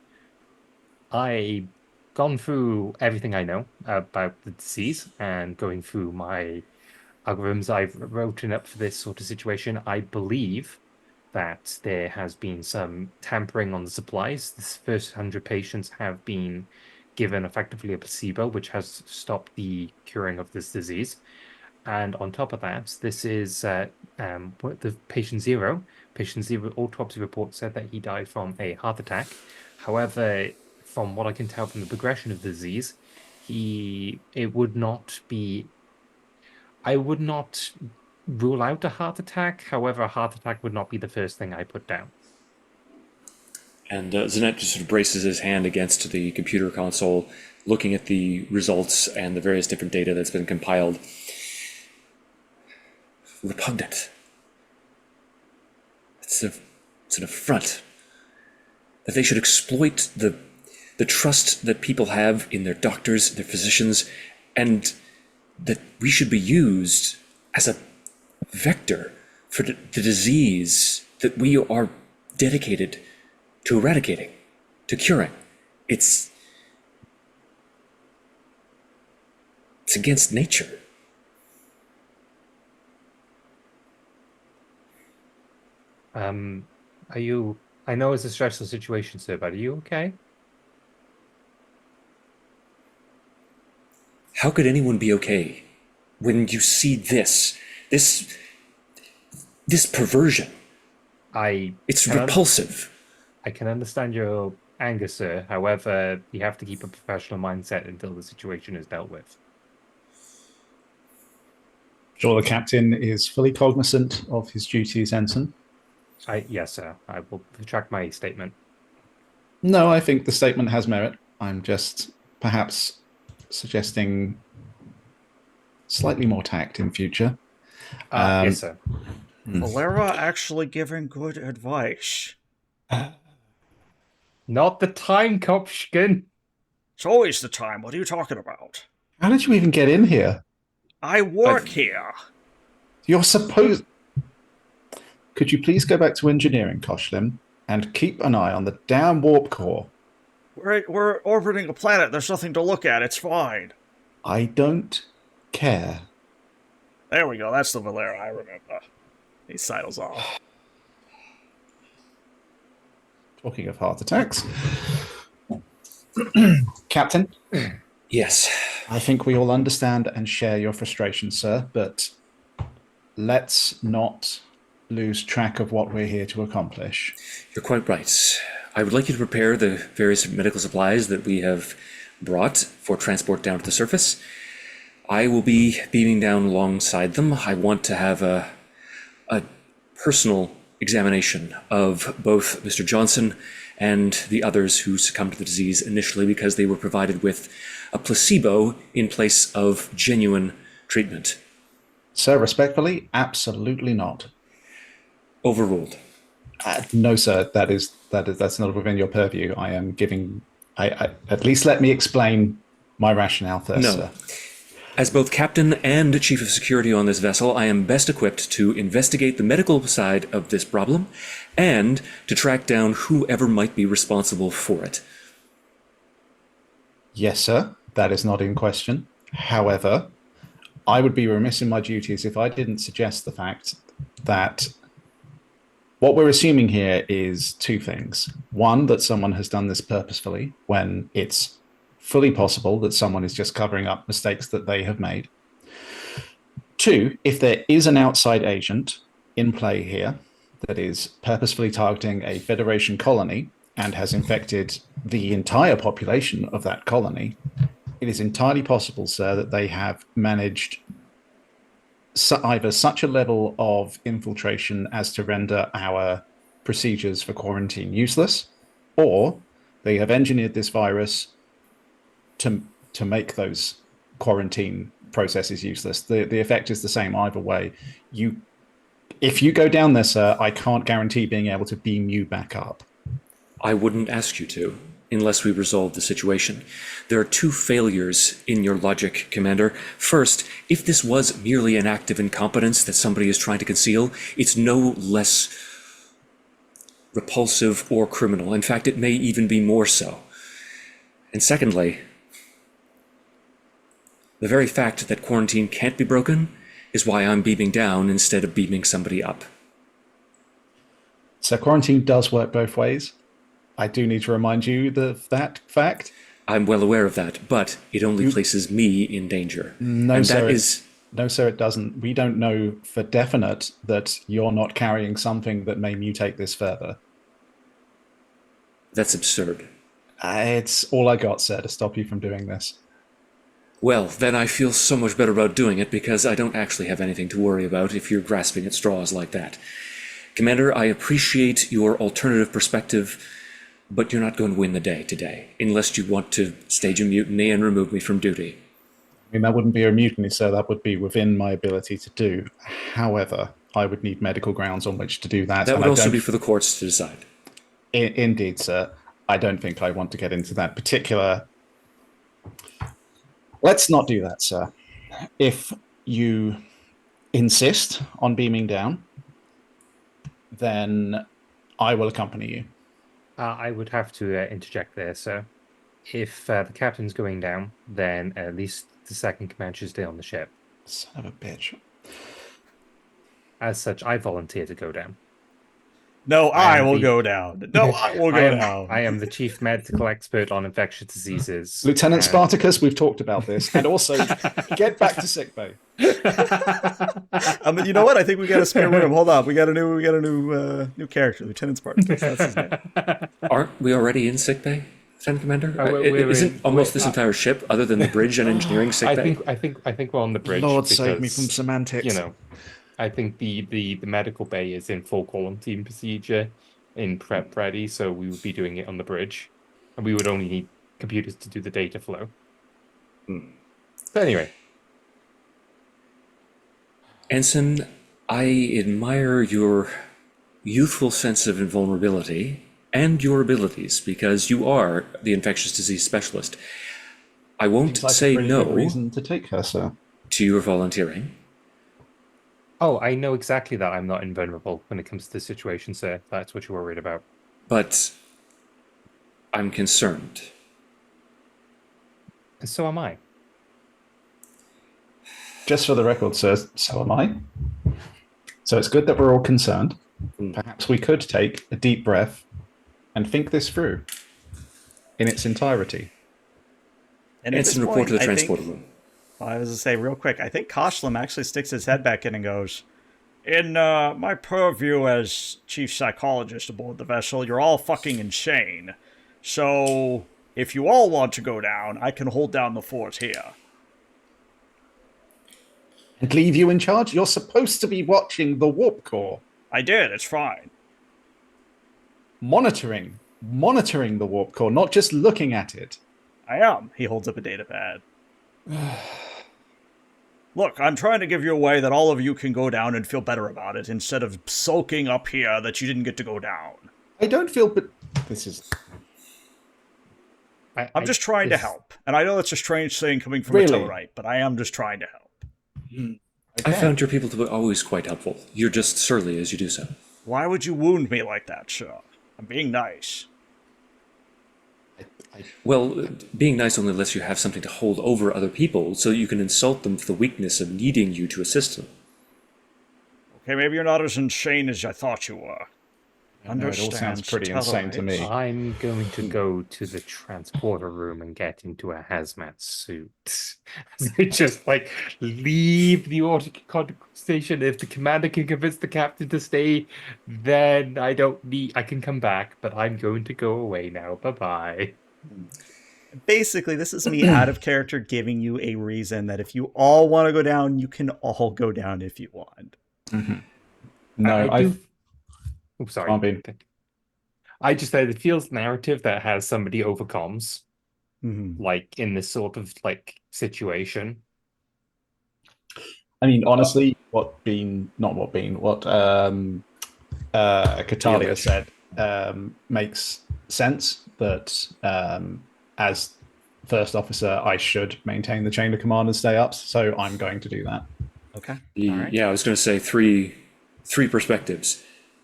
I've gone through everything I know about the disease and going through my algorithms I've written up for this sort of situation. I believe that there has been some tampering on the supplies. This first 100 patients have been given effectively a placebo, which has stopped the curing of this disease. And on top of that, this is the patient zero. Patient zero autopsy report said that he died from a heart attack. However, from what I can tell from the progression of the disease, it would not be. I would not rule out a heart attack. However, a heart attack would not be the first thing I put down. And Zanet just sort of braces his hand against the computer console, looking at the results and the various different data that's been compiled. Repugnant. It's an affront. That they should exploit the trust that people have in their doctors, their physicians, and that we should be used as a vector for the disease that we are dedicated to eradicating, to curing. It's against nature. Are you? I know it's a stressful situation, sir, but are you okay? How could anyone be okay when you see this perversion? I It's can repulsive. I can understand your anger, sir. However, you have to keep a professional mindset until the situation is dealt with. Sure, the captain is fully cognizant of his duties, Ensign. Yes, sir. I will retract my statement. No, I think the statement has merit. I'm just perhaps suggesting slightly more tact in future. Yes, sir. Valera actually giving good advice. Not the time, Kopshkin. It's always the time. What are you talking about? How did you even get in here? I work here. You're supposed. Could you please go back to engineering, Koshlim, and keep an eye on the damn warp core? We're orbiting a planet. There's nothing to look at. It's fine. I don't care. There we go. That's the Valera I remember. He sidles off. Talking of heart attacks, Captain, Yes. I think we all understand and share your frustration, sir, but let's not lose track of what we're here to accomplish. You're quite right. I would like you to prepare the various medical supplies that we have brought for transport down to the surface. I will be beaming down alongside them. I want to have a personal examination of both Mr. Johnson and the others who succumbed to the disease initially because they were provided with a placebo in place of genuine treatment. Sir, respectfully, absolutely not. Overruled. No, sir, that's not within your purview. I am giving. I at least let me explain my rationale first, No. sir. As both captain and chief of security on this vessel, I am best equipped to investigate the medical side of this problem and to track down whoever might be responsible for it. Yes, sir, that is not in question. However, I would be remiss in my duties if I didn't suggest the fact that what we're assuming here is two things. One, that someone has done this purposefully when it's fully possible that someone is just covering up mistakes that they have made. Two, if there is an outside agent in play here that is purposefully targeting a Federation colony and has infected the entire population of that colony, it is entirely possible, sir, that they have managed either such a level of infiltration as to render our procedures for quarantine useless, or they have engineered this virus to make those quarantine processes useless. The effect is the same either way. If you go down there, sir, I can't guarantee being able to beam you back up. I wouldn't ask you to, unless we resolve the situation. There are two failures in your logic, Commander. First, if this was merely an act of incompetence that somebody is trying to conceal, it's no less repulsive or criminal. In fact, it may even be more so. And secondly, the very fact that quarantine can't be broken is why I'm beaming down instead of beaming somebody up. So quarantine does work both ways. I do need to remind you of that fact. I'm well aware of that, but it only places me in danger. No, sir. No, sir, it doesn't. We don't know for definite that you're not carrying something that may mutate this further. That's absurd. It's all I got, sir, to stop you from doing this. Well, then I feel so much better about doing it because I don't actually have anything to worry about if you're grasping at straws like that. Commander, I appreciate your alternative perspective, but you're not going to win the day today, unless you want to stage a mutiny and remove me from duty. I mean, that wouldn't be a mutiny, sir. That would be within my ability to do. However, I would need medical grounds on which to do that. That would also be for the courts to decide. Indeed, sir. I don't think I want to get into that particular... Let's not do that, sir. If you insist on beaming down, then I will accompany you. I would have to interject there, sir. If the captain's going down, then at least the second command should stay on the ship. Son of a bitch. As such, I volunteer to go down. No, I will go down. No, I will go down. I am the chief medical expert on infectious diseases. Lieutenant Spartacus, we've talked about this. And also, get back to sickbay. You know what? I think we got a spare room. Hold on. We got a new character, Lieutenant Spartacus. That's his name. Aren't we already in sickbay? Lieutenant Commander? We're Isn't in- almost we're- this entire ship, other than the bridge and engineering sickbay? I think we're on the bridge. Lord because, save me from semantics. You know, I think the medical bay is in full quarantine procedure, in prep ready, so we would be doing it on the bridge, and we would only need computers to do the data flow. So anyway, Ensign, I admire your youthful sense of invulnerability and your abilities, because you are the infectious disease specialist. I won't Seems like a say pretty good no reason to take her, sir. to your volunteering, oh, I know exactly that I'm not invulnerable when it comes to the situation, sir. That's what you're worried about. but I'm concerned. And so am I. Just for the record, sir, so am I. So it's good that we're all concerned. Perhaps we could take a deep breath and think this through in its entirety. And at this Ensign, report to the point, I think- transporter room. I was going to say real quick, I think Koshlam actually sticks his head back in and goes, in my purview as chief psychologist aboard the vessel, you're all fucking insane. So, if you all want to go down, I can hold down the fort here. And leave you in charge? You're supposed to be watching the warp core. I did, it's fine. Monitoring the warp core, not just looking at it. I am. He holds up a data pad. Look, I'm trying to give you a way that all of you can go down and feel better about it instead of sulking up here that you didn't get to go down. I don't feel, but this is I'm just trying to help. And I know it's a strange thing coming from Really? a Tellurite, but I am just trying to help. I found your people to be always quite helpful. You're just surly as you do so. Why would you wound me like that, sir? I'm being nice. Well, being nice only lets you have something to hold over other people, so you can insult them for the weakness of needing you to assist them. Okay, maybe you're not as insane as I thought you were. No, it all sounds pretty insane to me. I'm going to go to the transporter room and get into a hazmat suit. Just like leave the auto station. If the commander can convince the captain to stay, then I can come back, but I'm going to go away now. Bye-bye. Basically, this is me out of character giving you a reason that if you all want to go down, you can all go down if you want. No, Oh, sorry. Can't be. I just said it feels narrative that has somebody over comms, Mm-hmm. like in this sort of like situation. I mean, honestly, what Catalia said makes sense that as first officer, I should maintain the chain of command and stay up. So I'm going to do that. Okay. Yeah, I was going to say three perspectives.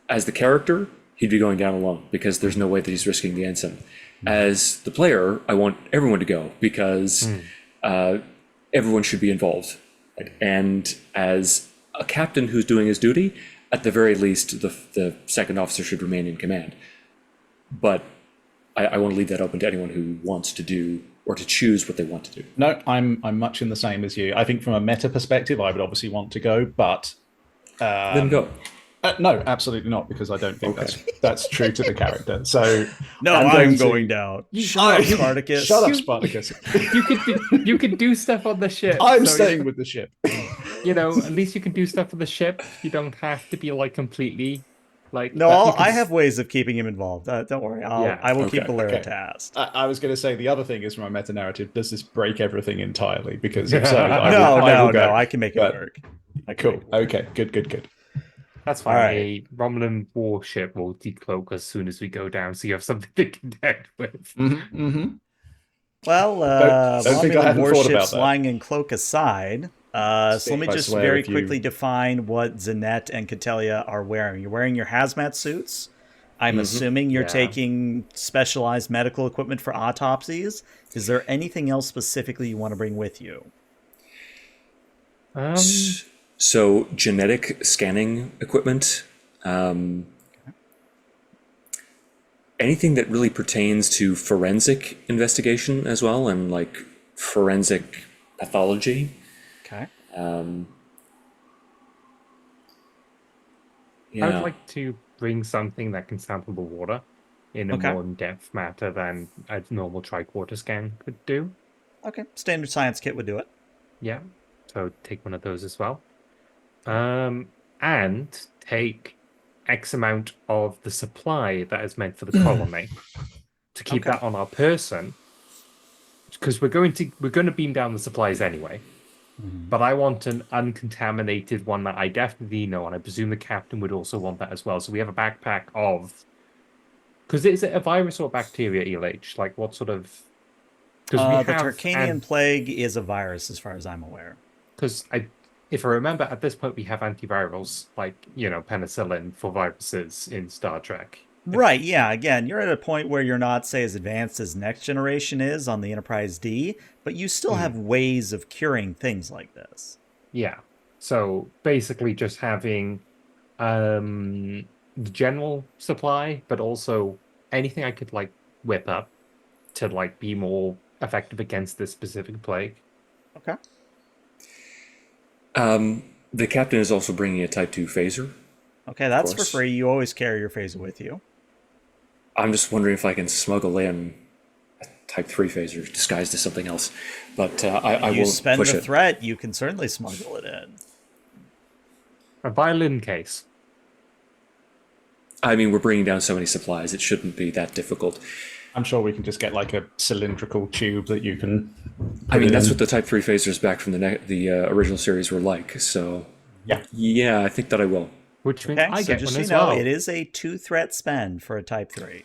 As the character, he'd be going down alone because there's no way that he's risking the ensign. As the player, I want everyone to go because everyone should be involved. And as a captain who's doing his duty, at the very least, the second officer should remain in command. But I want to leave that open to anyone who wants to do or to choose what they want to do. No, I'm much in the same as you. I think from a meta perspective, I would obviously want to go, but Then go. no, absolutely not, because I don't think that's true to the character. So No, I'm going down. Shut up, Spartacus. Shut up, Spartacus. You could do stuff on the ship. I'm so staying with the ship. You know, at least you can do stuff on the ship. You don't have to be like completely like. No, you can I have ways of keeping him involved. Don't worry. I will keep Valera tasked. I was going to say the other thing is from a meta narrative. Does this break everything entirely? Because if so, I will go. I can make it work. Cool. Okay. Good. That's fine. Right. A Romulan warship will decloak as soon as we go down, so you have something to contend with. Well, don't think I Romulan hadn't thought about warships that. lying in cloak aside, so let me I just swear very if you- quickly define what Zanette and Catellia are wearing. You're wearing your hazmat suits. I'm assuming you're Yeah. taking specialized medical equipment for autopsies. Is there anything else specifically you want to bring with you? So genetic scanning equipment, anything that really pertains to forensic investigation as well, and like forensic pathology. Okay. Yeah. I would like to bring something that can sample the water. in a Okay. more in-depth matter than a normal tricorder scan could do. Okay. Standard science kit would do it. Yeah, so take one of those as well. And take X amount of the supply that is meant for the colony to keep Okay. that on our person, because we're going to beam down the supplies anyway. But I want an uncontaminated one that I definitely know, and I presume the captain would also want that as well. So we have a backpack of, because is it a virus or a bacteria, ELH? Like what sort of? Because we The have Tarkanian Plague is a virus, as far as I'm aware. because if I remember, at this point we have antivirals like penicillin for viruses in Star Trek. Right, yeah. Again, you're at a point where you're not, say, as advanced as Next Generation is on the Enterprise D, but you still have ways of curing things like this. Yeah. So basically just having the general supply, but also anything I could like whip up to like be more effective against this specific plague. Okay. The captain is also bringing a Type 2 phaser. Okay, that's for course. free. You always carry your phaser with you. I'm just wondering if I can smuggle in a Type 3 phaser disguised as something else. But I You won't spend push the it. threat, you can certainly smuggle it in. A violin case. I mean, we're bringing down so many supplies, it shouldn't be that difficult. I'm sure we can just get like a cylindrical tube that you can. I mean, that's in. what the Type 3 phasers back from the original series were like. So, Yeah. I think that I will. Which means Okay, I so get just one so you as know, well. it is a 2-threat spend for a Type 3.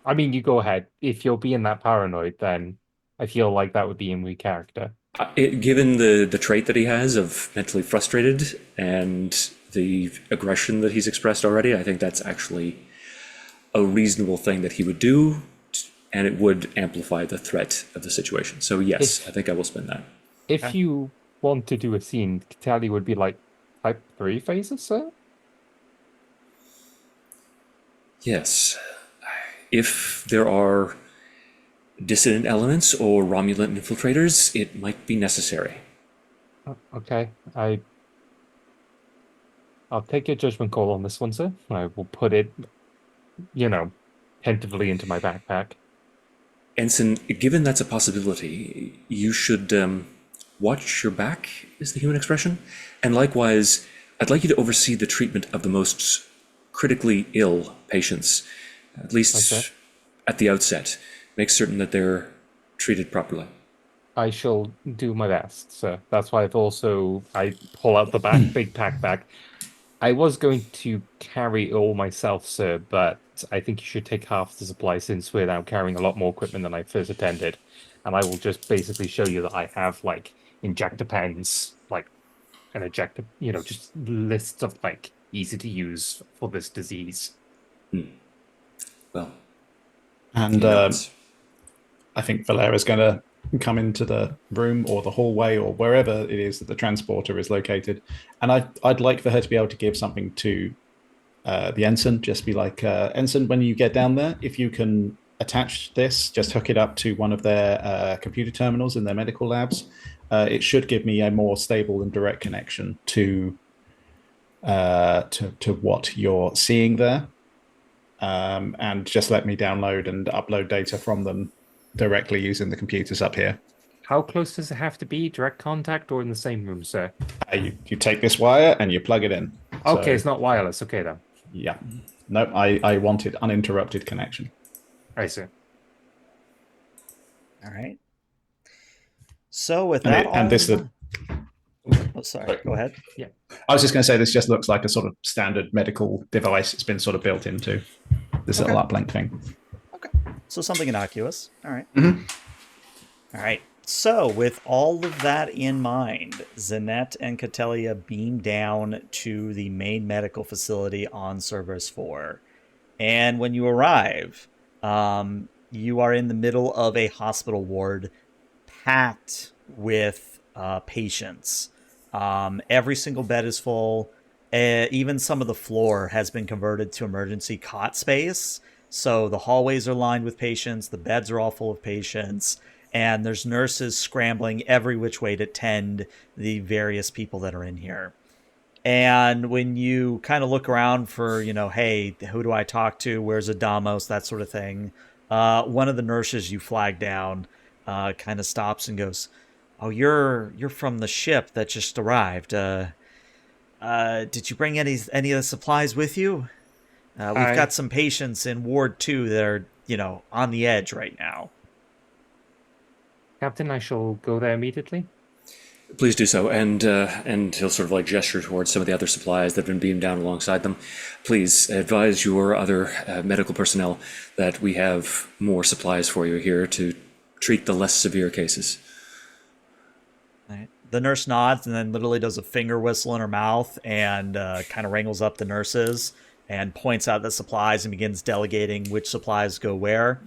I mean, you go ahead. If you're being that paranoid, then I feel like that would be in weak character. Given the trait that he has of mentally frustrated and the aggression that he's expressed already, I think that's actually a reasonable thing that he would do, and it would amplify the threat of the situation. So yes, I think I will spend that. If you want to do a scene, Katali would be like type 3 phases, sir? Yes. If there are dissident elements or Romulan infiltrators, it might be necessary. Okay, I'll take your judgment call on this one, sir. I will put it, tentatively into my backpack. Ensign, given that's a possibility, you should watch your back, is the human expression. And likewise, I'd like you to oversee the treatment of the most critically ill patients, at least at the outset. Make certain that they're treated properly. I shall do my best, sir. That's why I pull out the big pack bag. I was going to carry all myself, sir, but I think you should take half the supply since we're now carrying a lot more equipment than I first intended. And I will just basically show you that I have like injector pens, like an ejector, just lists of like easy to use for this disease. Well, And I think Valera's going to come into the room or the hallway or wherever it is that the transporter is located. And I'd like for her to be able to give something to the ensign. Just be like, ensign, when you get down there, if you can attach this, just hook it up to one of their computer terminals in their medical labs. It should give me a more stable and direct connection to what you're seeing there. And just let me download and upload data from them directly using the computers up here. How close does it have to be? Direct contact or in the same room, sir? You take this wire and you plug it in. Okay, So, it's not wireless. Okay, then. Yeah. No, I wanted uninterrupted connection. I see. All right. So with that, sorry. Go ahead. Yeah. I was just going to say this just looks like a sort of standard medical device. It's been sort of built into this little uplink thing. Okay. So something innocuous. All right. All right. So with all of that in mind, Zanette and Catellia beam down to the main medical facility on Cerberus IV. And when you arrive, you are in the middle of a hospital ward packed with patients. Every single bed is full. Even some of the floor has been converted to emergency cot space. So the hallways are lined with patients. The beds are all full of patients. And there's nurses scrambling every which way to tend the various people that are in here. And when you kind of look around for, hey, who do I talk to? Where's Adamos? That sort of thing. One of the nurses you flag down kind of stops and goes, "Oh, you're from the ship that just arrived. Did you bring any of the supplies with you? We've I got some patients in Ward 2 that are, on the edge right now." Captain, I shall go there immediately. Please do so, and he'll sort of like gesture towards some of the other supplies that have been beamed down alongside them. Please advise your other medical personnel that we have more supplies for you here to treat the less severe cases. Right. The nurse nods and then literally does a finger whistle in her mouth and kind of wrangles up the nurses and points out the supplies and begins delegating which supplies go where.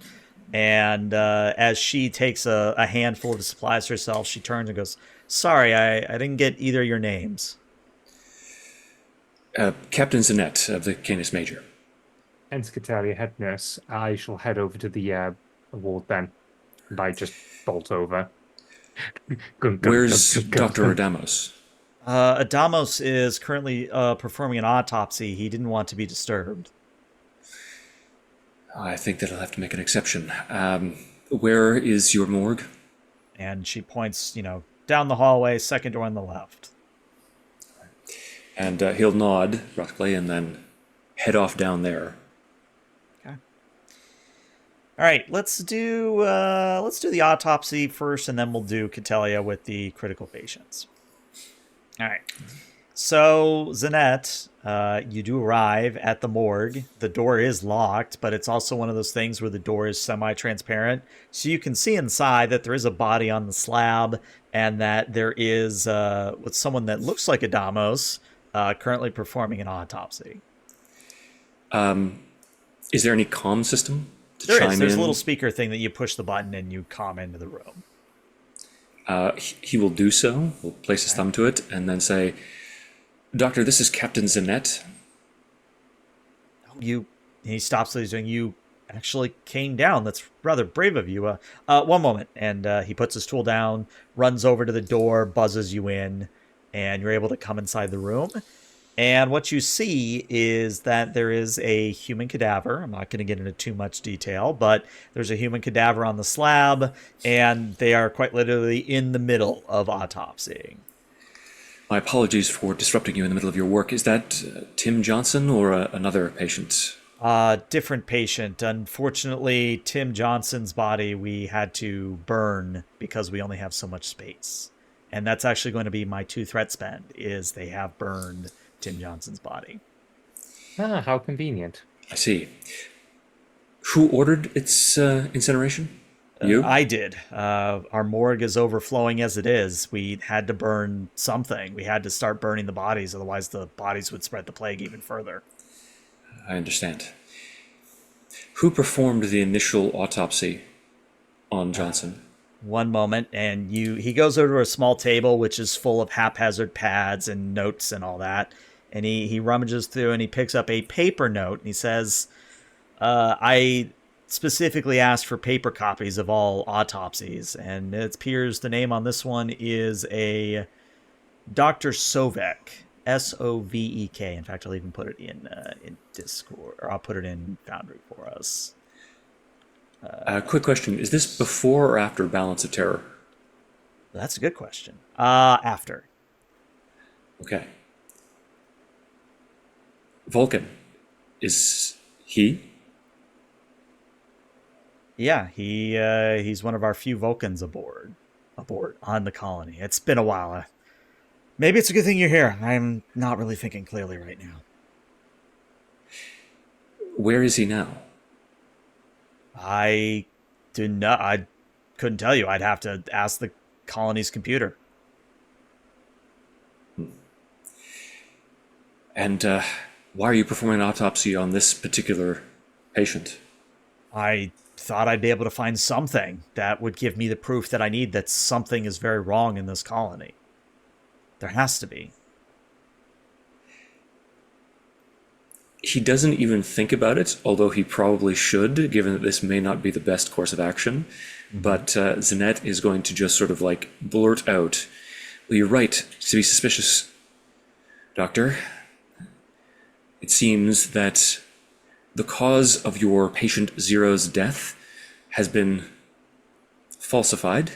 And as she takes a handful of the supplies herself, she turns and goes, "Sorry, I didn't get either of your names." Captain Zanette of the Canis Major. And Scatalia, head nurse. I shall head over to the ward then. And I just bolt over. Where's Dr. Adamos? Adamos is currently performing an autopsy. He didn't want to be disturbed. I think that I'll have to make an exception. Where is your morgue? And she points, down the hallway, second door on the left. And he'll nod roughly and then head off down there. Okay. All right, let's do the autopsy first, and then we'll do Catellia with the critical patients. All right. So, Zanette, you do arrive at the morgue. The door is locked, but it's also one of those things where the door is semi-transparent. So you can see inside that there is a body on the slab and that there is with someone that looks like Adamos currently performing an autopsy. Is there any comm system to There chime is. There's in? a little speaker thing that you push the button and you comm into the room. He will do so. We'll place his thumb to it and then say, "Doctor, this is Captain Zanette." He stops what he's doing. You actually came down. That's rather brave of you. One moment. And he puts his tool down, runs over to the door, buzzes you in, and you're able to come inside the room. And what you see is that there is a human cadaver. I'm not going to get into too much detail, but there's a human cadaver on the slab, and they are quite literally in the middle of autopsying. My apologies for disrupting you in the middle of your work. Is that Tim Johnson or another patient? Different patient. Unfortunately, Tim Johnson's body we had to burn because we only have so much space. And that's actually going to be my 2 threat spend, is they have burned Tim Johnson's body. Ah, how convenient. I see. Who ordered its incineration? You? I did. Our morgue is overflowing as it is. We had to burn something. We had to start burning the bodies, otherwise the bodies would spread the plague even further. I understand. Who performed the initial autopsy on Johnson? One moment, and he goes over to a small table which is full of haphazard pads and notes and all that, and he rummages through and he picks up a paper note and he says, "I specifically asked for paper copies of all autopsies, and it appears the name on this one is a Dr. Sovek, Sovek. In fact, I'll even put it in Discord, or I'll put it in Foundry for us." Quick question. Is this before or after Balance of Terror? That's a good question. After. Okay. Vulcan. Is he? Yeah, he's one of our few Vulcans aboard on the colony. It's been a while. Maybe it's a good thing you're here. I'm not really thinking clearly right now. Where is he now? I couldn't tell you. I'd have to ask the colony's computer. And why are you performing an autopsy on this particular patient? I thought I'd be able to find something that would give me the proof that I need that something is very wrong in this colony. There has to be. He doesn't even think about it, although he probably should, given that this may not be the best course of action. Mm-hmm. But Zanette is going to just sort of like blurt out, "Well, you're right to be suspicious Doctor, it seems that the cause of your patient Zero's death has been falsified,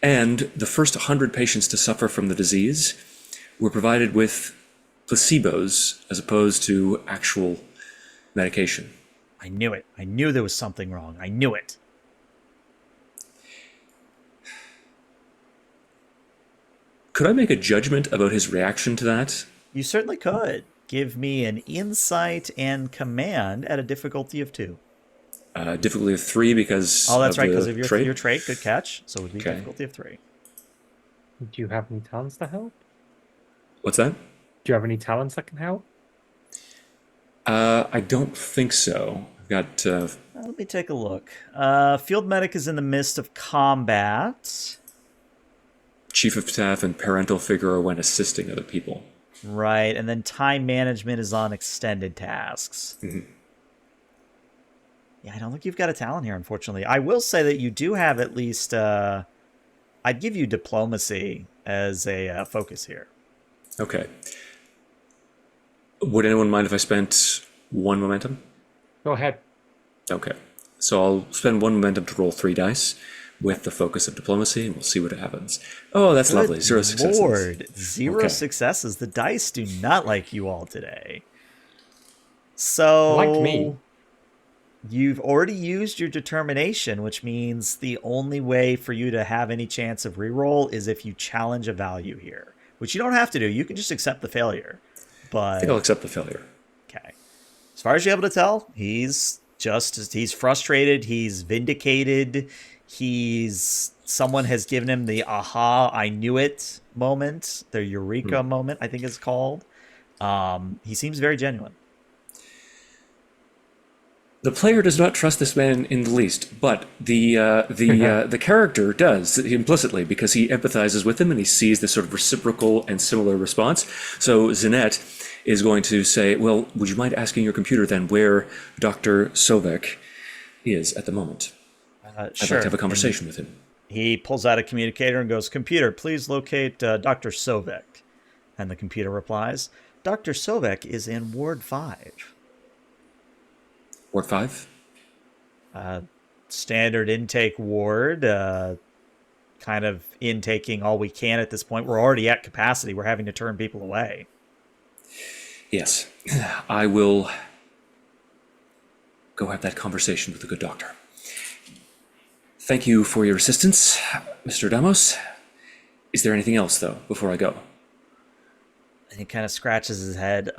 and the first 100 patients to suffer from the disease were provided with placebos as opposed to actual medication. I knew it. I knew there was something wrong. I knew it. Could I make a judgment about his reaction to that? You certainly could. Give me an insight and command at a difficulty of 2. Difficulty of 3 because Oh, that's of right, because the of your trait? your trait. Good catch. So it would be Okay. difficulty of 3. Do you have any talents to help? What's that? Do you have any talents that can help? I don't think so. I've got Let me take a look. Field medic is in the midst of combat. chief of staff and parental figure when assisting other people. Right, and then time management is on extended tasks. Mhm. Yeah, I don't think you've got a talent here, unfortunately. I will say that you do have at least... I'd give you diplomacy as a focus here. Okay. Would anyone mind if I spent 1 momentum? Go ahead. Okay. So I'll spend 1 momentum to roll 3 dice with the focus of diplomacy, and we'll see what happens. Oh, that's lovely. 0 successes. Lord, 0 Okay. successes. The dice do not like you all today. So... Like me. You've already used your determination, which means the only way for you to have any chance of reroll is if you challenge a value here, which you don't have to do. You can just accept the failure. I But think I'll accept the failure. okay, as far as you're able to tell, he's frustrated. He's vindicated. Someone has given him the aha, I knew it moment, the eureka moment, I think it's called. He seems very genuine. The player does not trust this man in the least, but the character does implicitly because he empathizes with him and he sees this sort of reciprocal and similar response. So Zinette is going to say, "Well, would you mind asking your computer then where Dr. Sovek is at the moment? I'd like to have a conversation with him." He pulls out a communicator and goes, "Computer, please locate Dr. Sovek." And the computer replies, "Dr. Sovek is in Ward 5. Ward 5? Standard intake ward, kind of intaking all we can at this point. We're already at capacity. We're having to turn people away." Yes. I will go have that conversation with the good doctor. Thank you for your assistance, Mr. Damos. Is there anything else, though, before I go? And he kind of scratches his head.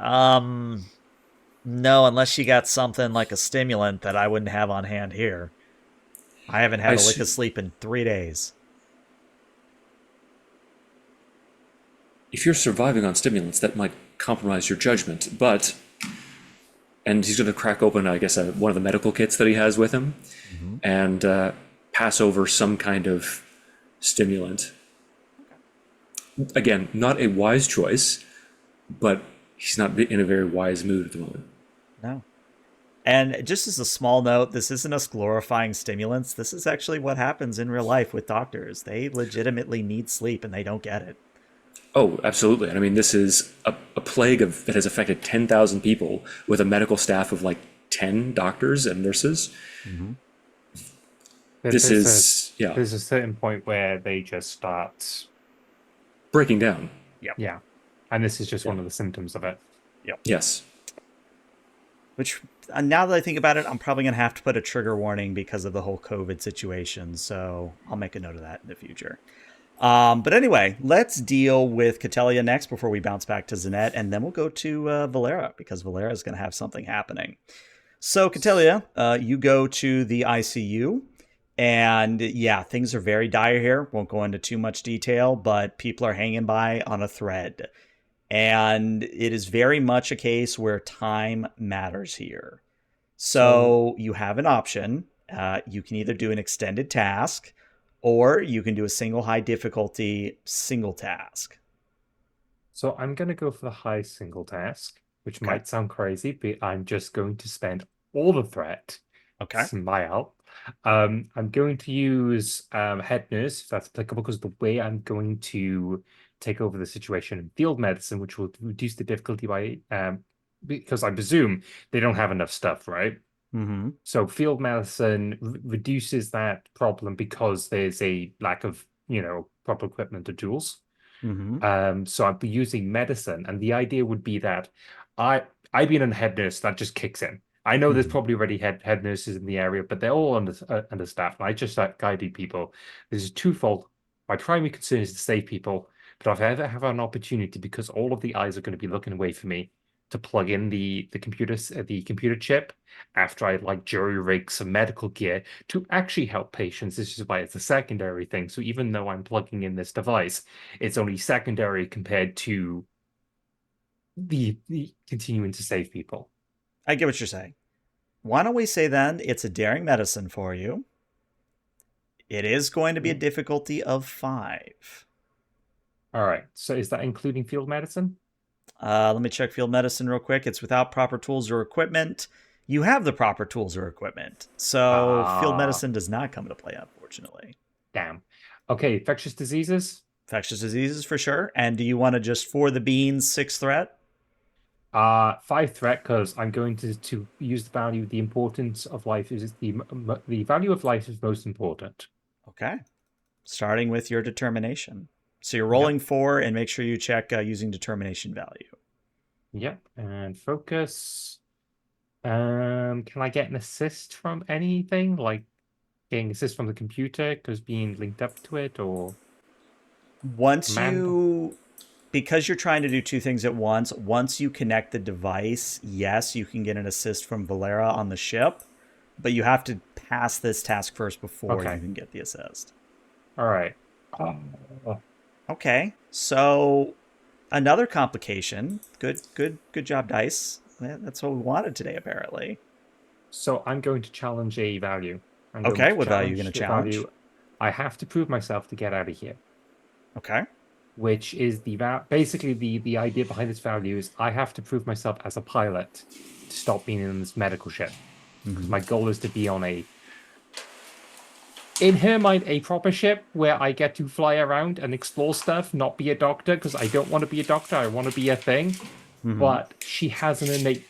No, unless you got something like a stimulant that I wouldn't have on hand here. I haven't had a lick of sleep in 3 days. If you're surviving on stimulants, that might compromise your judgment, but... And he's going to crack open, I guess, one of the medical kits that he has with him, and pass over some kind of stimulant. Again, not a wise choice, but he's not in a very wise mood at the moment. No. And just as a small note, this isn't us glorifying stimulants. This is actually what happens in real life with doctors. They legitimately need sleep and they don't get it. Oh, absolutely. And I mean, this is a plague that has affected 10,000 people with a medical staff of like 10 doctors and nurses. There's a certain point where they just start breaking down. Yeah. And this is just one of the symptoms of it. Yes. Which, now that I think about it, I'm probably going to have to put a trigger warning because of the whole COVID situation. So I'll make a note of that in the future. But anyway, let's deal with Catellia next before we bounce back to Zinette. And then we'll go to Valera because Valera is going to have something happening. So Catellia, you go to the ICU. And yeah, things are very dire here. Won't go into too much detail, but people are hanging by on a thread. And it is very much a case where time matters here. So you have an option. You can either do an extended task, or you can do a single high difficulty single task. So I'm going to go for the high single task, which might sound crazy, but I'm just going to spend all the threat. Okay. Smile. I'm going to use head nurse, if that's applicable, because the way I'm going to take over the situation in field medicine, which will reduce the difficulty by because I presume they don't have enough stuff, right? Mm-hmm. So field medicine reduces that problem because there's a lack of, proper equipment or tools. Mm-hmm. So I'd be using medicine, and the idea would be that I being a head nurse, that just kicks in. I know there's Mm-hmm. probably already head nurses in the area, but they're all understaffed. And I just start guiding people. This is twofold. My primary concern is to save people, but if I ever have an opportunity, because all of the eyes are going to be looking away from me, to plug in the computer chip after I like jury rig some medical gear to actually help patients. This is why it's a secondary thing. So even though I'm plugging in this device, it's only secondary compared to the continuing to save people. I get what you're saying. Why don't we say then it's a daring medicine for you? It is going to be a difficulty of 5. All right. So is that including field medicine? Let me check field medicine real quick. It's without proper tools or equipment. You have the proper tools or equipment. So field Ah, medicine does not come into play, unfortunately. damn. Okay, infectious diseases. Infectious diseases for sure. And do you want to just for the beans 6 threat? 5 threat because I'm going to use the value. The importance of life is the value of life is most important. Okay. Starting with your determination. So you're Yep. rolling 4 and make sure you check using determination value. Yep, and focus. Can I get an assist from anything like getting assist from the computer because being linked up to it or Once command? because you're trying to do 2 things at once you connect the device, yes, you can get an assist from Valera on the ship, but you have to pass this task first before Okay. you can get the assist. All right. Okay, so another complication. Good job, Dice. That's what we wanted today, apparently. So I'm going to challenge a value. I'm Okay, going to what value are you going to the challenge? value. I have to prove myself to get out of here, Okay. which is basically the idea behind this value is I have to prove myself as a pilot to stop being in this medical ship. Because my goal is to be on in her mind, a proper ship where I get to fly around and explore stuff, not be a doctor, because I don't want to be a doctor. I want to be a thing. But she has an innate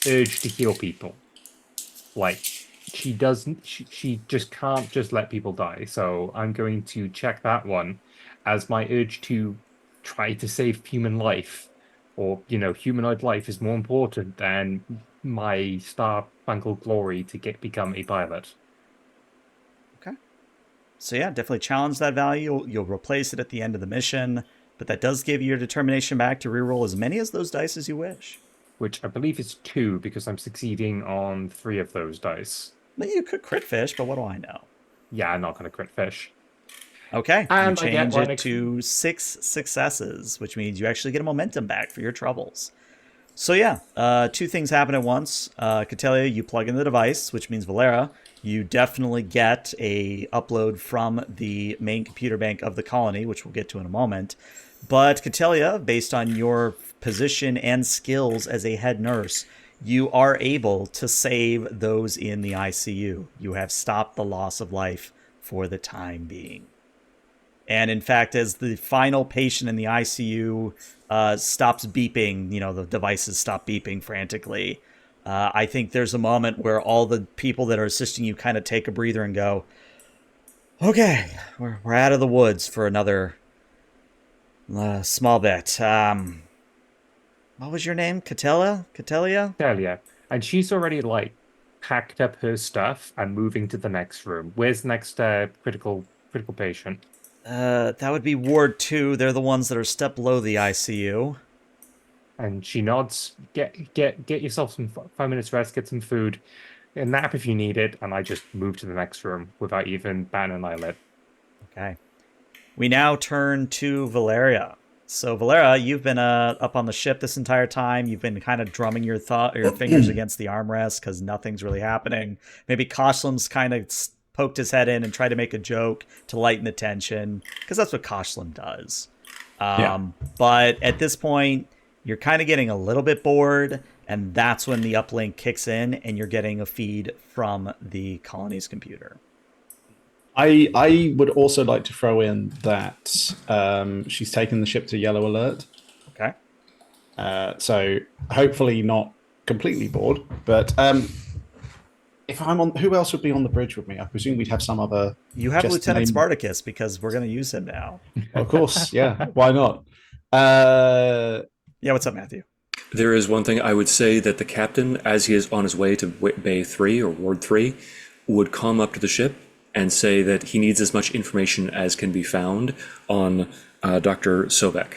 urge to heal people. Like, she doesn't, she just can't just let people die. So I'm going to check that one as my urge to try to save human life or, humanoid life is more important than my star-spangled glory to become a pilot. Okay. So yeah, definitely challenge that value. You'll replace it at the end of the mission, but that does give you your determination back to reroll as many as those dice as you wish. Which I believe is 2 because I'm succeeding on 3 of those dice. You could crit fish, but what do I know? Yeah, I'm not going to crit fish. Okay, And you I get change one it to 6 successes, which means you actually get a momentum back for your troubles. So yeah, 2 things happen at once. Catellia, you plug in the device, which means Valera, you definitely get a upload from the main computer bank of the colony, which we'll get to in a moment. But Catellia, based on your position and skills as a head nurse, you are able to save those in the ICU. You have stopped the loss of life for the time being. And in fact, as the final patient in the ICU stops beeping, the devices stop beeping frantically. I think there's a moment where all the people that are assisting you kind of take a breather and go, okay, we're out of the woods for another small bit. What was your name? Catellia? Delia. And she's already, packed up her stuff and moving to the next room. Where's the next critical patient? That would be Ward 2. They're the ones that are a step below the ICU. And she nods. Get yourself some 5 minutes rest, get some food, a nap if you need it, and I just move to the next room without even batting an eyelid. Okay. We now turn to Valeria. So, Valera, you've been up on the ship this entire time. You've been kind of drumming your fingers against the armrest because nothing's really happening. Maybe Koshlim's kind of poked his head in and tried to make a joke to lighten the tension because that's what Koshlim does. But at this point, you're kind of getting a little bit bored, and that's when the uplink kicks in and you're getting a feed from the colony's computer. I would also like to throw in that she's taken the ship to yellow alert. Okay. So hopefully not completely bored, but if I'm on, who else would be on the bridge with me? I presume we'd have some other. You have Just Lieutenant name. Spartacus because we're going to use him now. Of course, yeah. Why not? Yeah, what's up, Matthew? There is one thing I would say that the captain, as he is on his way to Bay 3 or Ward 3, would come up to the ship and say that he needs as much information as can be found on Dr. Sobek,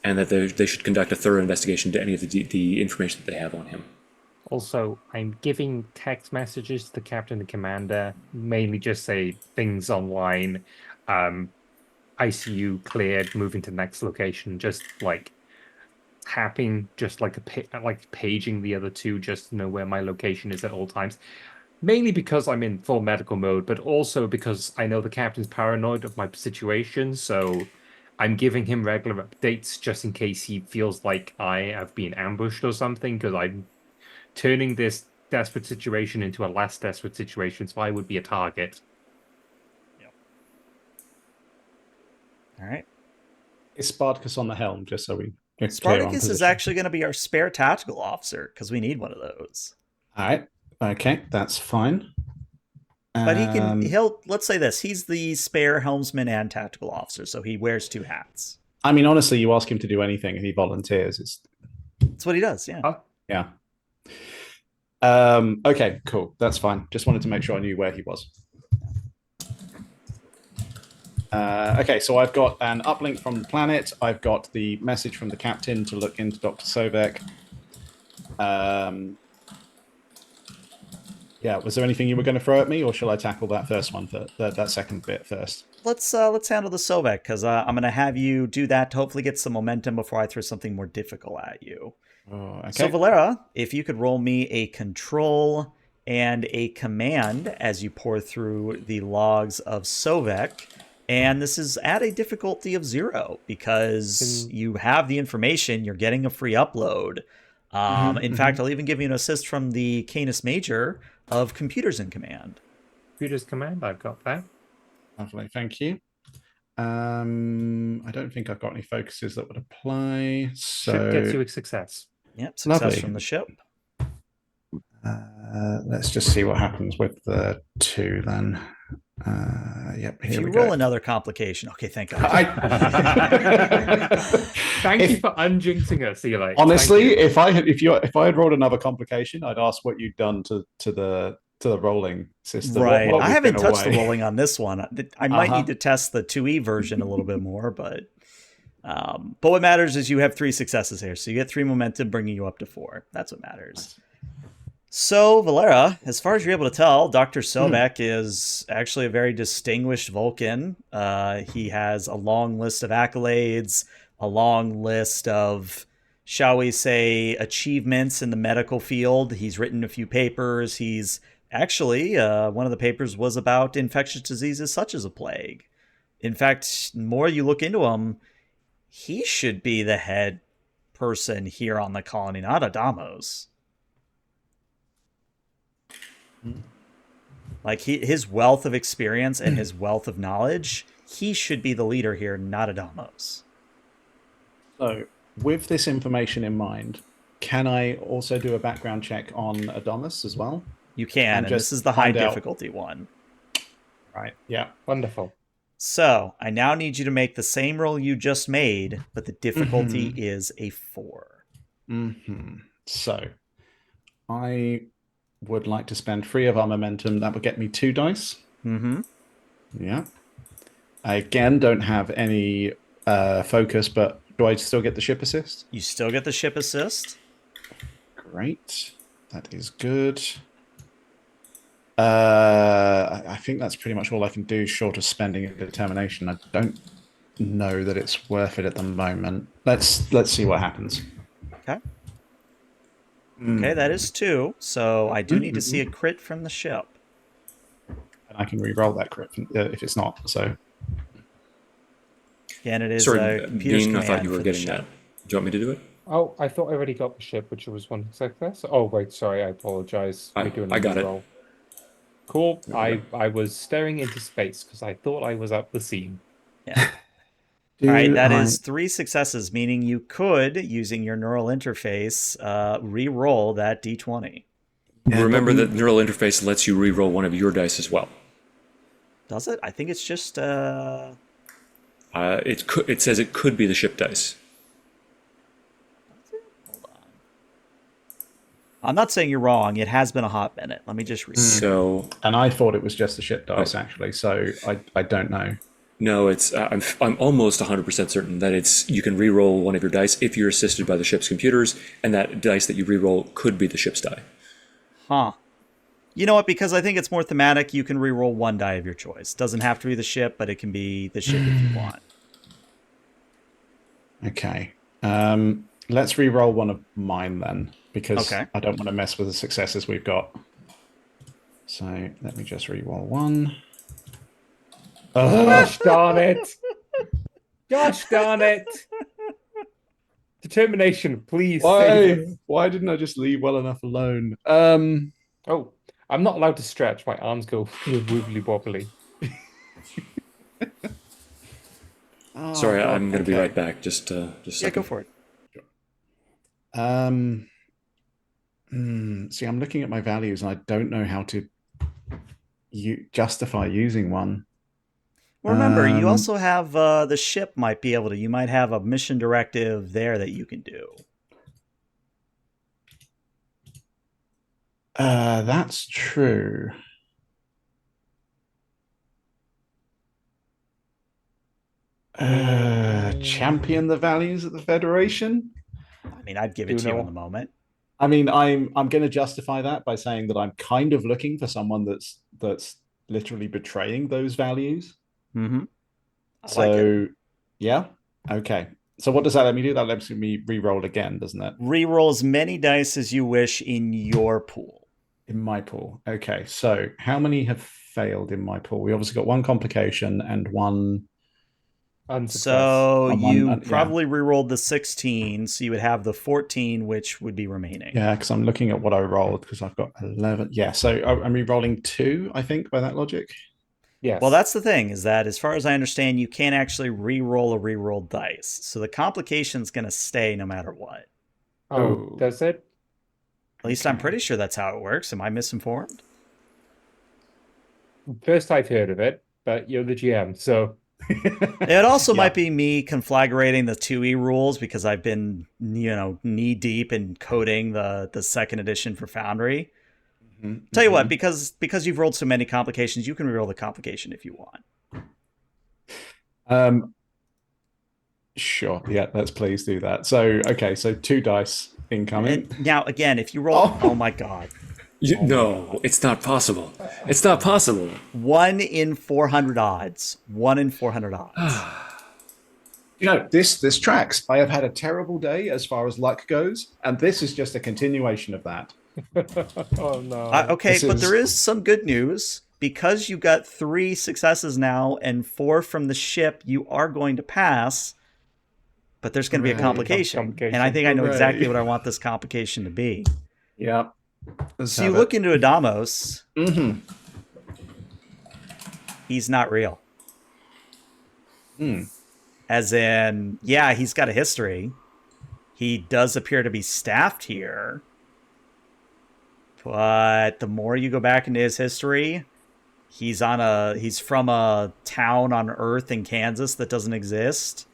and that they should conduct a thorough investigation to any of the information that they have on him. Also, I'm giving text messages to the captain and commander, mainly just say things online. ICU cleared, moving to the next location, just like tapping, just like paging the other two, just to know where my location is at all times. Mainly because I'm in full medical mode, but also because I know the captain's paranoid of my situation, so I'm giving him regular updates just in case he feels like I have been ambushed or something, because I'm turning this desperate situation into a less desperate situation, so I would be a target. Yep. All right. Is Spartacus on the helm, just so we get Spartacus is actually going to be our spare tactical officer because we need one of those. All right. Okay, that's fine. But let's say this, he's the spare helmsman and tactical officer, so he wears two hats. I mean, honestly, you ask him to do anything and he volunteers. That's what he does, yeah. Yeah. Okay, cool. That's fine. Just wanted to make sure I knew where he was. Okay, so I've got an uplink from the planet. I've got the message from the captain to look into Dr. Sobek. Yeah, was there anything you were going to throw at me, or shall I tackle that first one, that second bit first? Let's handle the Sobek, because I'm going to have you do that to hopefully get some momentum before I throw something more difficult at you. Oh, okay. So Valera, if you could roll me a control and a command as you pour through the logs of Sobek. And this is at a difficulty of 0 because you have the information, you're getting a free upload. In fact, I'll even give you an assist from the Canis Major of Computers in Command. Computers Command, I've got that. Lovely, thank you. I don't think I've got any focuses that would apply. So should get you a success. Yep, success Lovely. From the ship. Let's just see what happens with the 2 then. Yep. If you roll another complication, okay, thank God. Thank you for unjinxing us, Eli. Honestly, if I had rolled another complication, I'd ask what you'd done to the rolling system. Right. I haven't touched the rolling on this one. I might need to test the 2E version a little bit more, but what matters is you have 3 successes here, so you get 3 momentum, bringing you up to 4. That's what matters. So, Valera, as far as you're able to tell, Dr. Sobek is actually a very distinguished Vulcan. He has a long list of accolades, a long list of, shall we say, achievements in the medical field. He's written a few papers. He's actually, one of the papers was about infectious diseases such as a plague. In fact, the more you look into him, he should be the head person here on the colony, not Adamos. Like his wealth of experience and his wealth of knowledge, he should be the leader here, not Adamos. So, with this information in mind, can I also do a background check on Adamos as well? You can, and this is the high difficulty one. Right, yeah. Wonderful. So, I now need you to make the same roll you just made, but the difficulty is a 4. So, I would like to spend 3 of our momentum. That would get me 2 dice. Yeah. I again don't have any focus, but do I still get the ship assist? You still get the ship assist. Great. That is good. I think that's pretty much all I can do short of spending a determination. I don't know that it's worth it at the moment. Let's see what happens. Okay. Okay, that is 2. So I do need to see a crit from the ship. And I can re-roll that crit if it's not. So. Again, it is Sorry, Computer's Dean, I Command thought you were for getting the that. ship. Do you want me to do it? Oh, I thought I already got the ship, which was 1 success. Oh, wait, sorry, I apologize. I got it. Roll. Cool. I was staring into space because I thought I was up the scene. Yeah. All right, that is 3 successes, meaning you could, using your neural interface, re-roll that d20. Remember that neural interface lets you re-roll one of your dice as well. Does it? I think it's just It says it could be the ship dice. hold on. I'm not saying you're wrong. It has been a hot minute. Let me just read. So And I thought it was just the ship dice, actually. So I don't know. no, it's I'm almost 100% certain that it's you can re-roll one of your dice if you're assisted by the ship's computers, and that dice that you re-roll could be the ship's die. Huh. You know what? Because I think it's more thematic, you can re-roll one die of your choice. Doesn't have to be the ship, but it can be the ship if you want. Okay. Let's re-roll one of mine then, because Okay. I don't want to mess with the successes we've got. So let me just re-roll one. Gosh darn it! Gosh darn it! Determination, please save us. Why didn't I just leave well enough alone? Oh, I'm not allowed to stretch. My arms go wobbly wobbly. Sorry, God, I'm going to be okay. right back. Just a Yeah, second. go for it. See, I'm looking at my values and I don't know how to justify using one. Well, remember, you also have the ship might be able to. You might have a mission directive there that you can do. That's true. Champion the values of the Federation. I mean, I'd give it to you in the moment. I mean, I'm going to justify that by saying that I'm kind of looking for someone that's literally betraying those values. Mm-hmm. So, yeah, okay. So what does that let me do? That lets me re-roll again, doesn't it? Re-roll as many dice as you wish in your pool. In my pool. Okay, so how many have failed in my pool? We obviously got one complication and one Unsuccess. So you yeah. probably re-rolled the 16, so you would have the 14, which would be remaining. Yeah, because I'm looking at what I rolled because I've got 11. Yeah, so I'm re-rolling 2, I think, by that logic. Yes. Well, that's the thing, is that as far as I understand, you can't actually re-roll a re-rolled dice. So the complication's going to stay no matter what. Oh, does it? At least I'm pretty sure that's how it works. Am I misinformed? First I've heard of it, but you're the GM, so It also might be me conflagrating the 2E rules because I've been, knee deep in coding the second edition for Foundry. Tell you what, because you've rolled so many complications, you can reroll the complication if you want. Sure. Yeah, let's please do that. So, okay, so 2 dice incoming. Now, again, if you roll, oh my god. No, it's not possible. It's not possible. 1 in 400 odds. 1 in 400 odds. This tracks. I have had a terrible day as far as luck goes, and this is just a continuation of that. Oh no. Okay, but there is some good news. Because you got 3 successes now and 4 from the ship, you are going to pass, but there's going to be a complication. And I think I know exactly what I want this complication to be. Yeah. So you look into Adamos. Mm-hmm. He's not real. Hmm. As in, yeah, he's got a history. He does appear to be staffed here. But the more you go back into his history, he's from a town on Earth in Kansas that doesn't exist.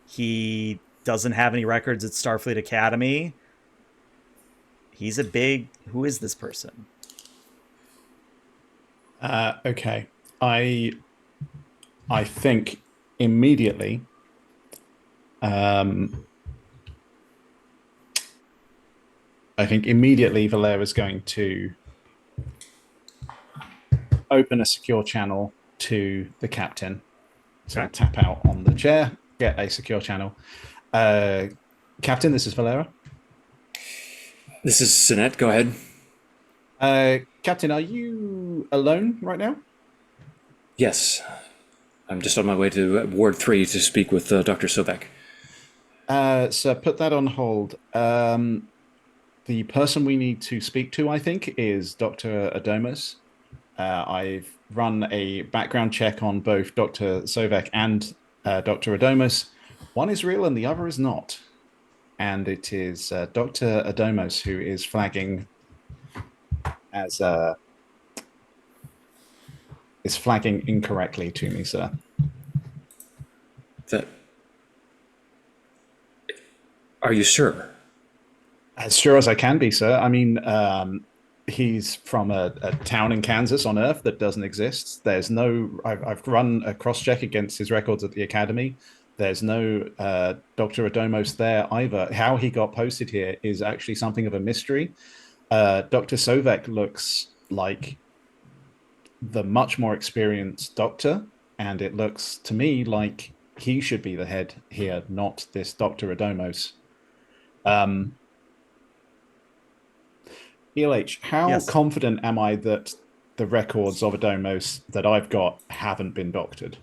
He doesn't have any records at Starfleet Academy. He's a big... Who is this person? Okay. I think immediately Valera's going to open a secure channel to the captain. So tap out on the chair, get a secure channel. Captain, this is Valera. This is Sinette. Go ahead. Captain, are you alone right now? Yes. I'm just on my way to Ward 3 to speak with Dr. Sobek. So put that on hold. The person we need to speak to, I think, is Dr. Adomas. I've run a background check on both Dr. Sovek and Dr. Adomos. One is real and the other is not. And it is Dr. Adomos who is flagging as is flagging incorrectly to me, sir. That. Are you sure? As sure as I can be, sir. I mean, he's from a town in Kansas on Earth that doesn't exist. There's no. I've run a cross check against his records at the academy. There's no Dr. Adomos there either. How he got posted here is actually something of a mystery. Dr. Sovek looks like the much more experienced doctor, and it looks to me like he should be the head here, not this Dr. Adomos. ELH, how Yes. confident am I that the records of Adomos that I've got haven't been doctored?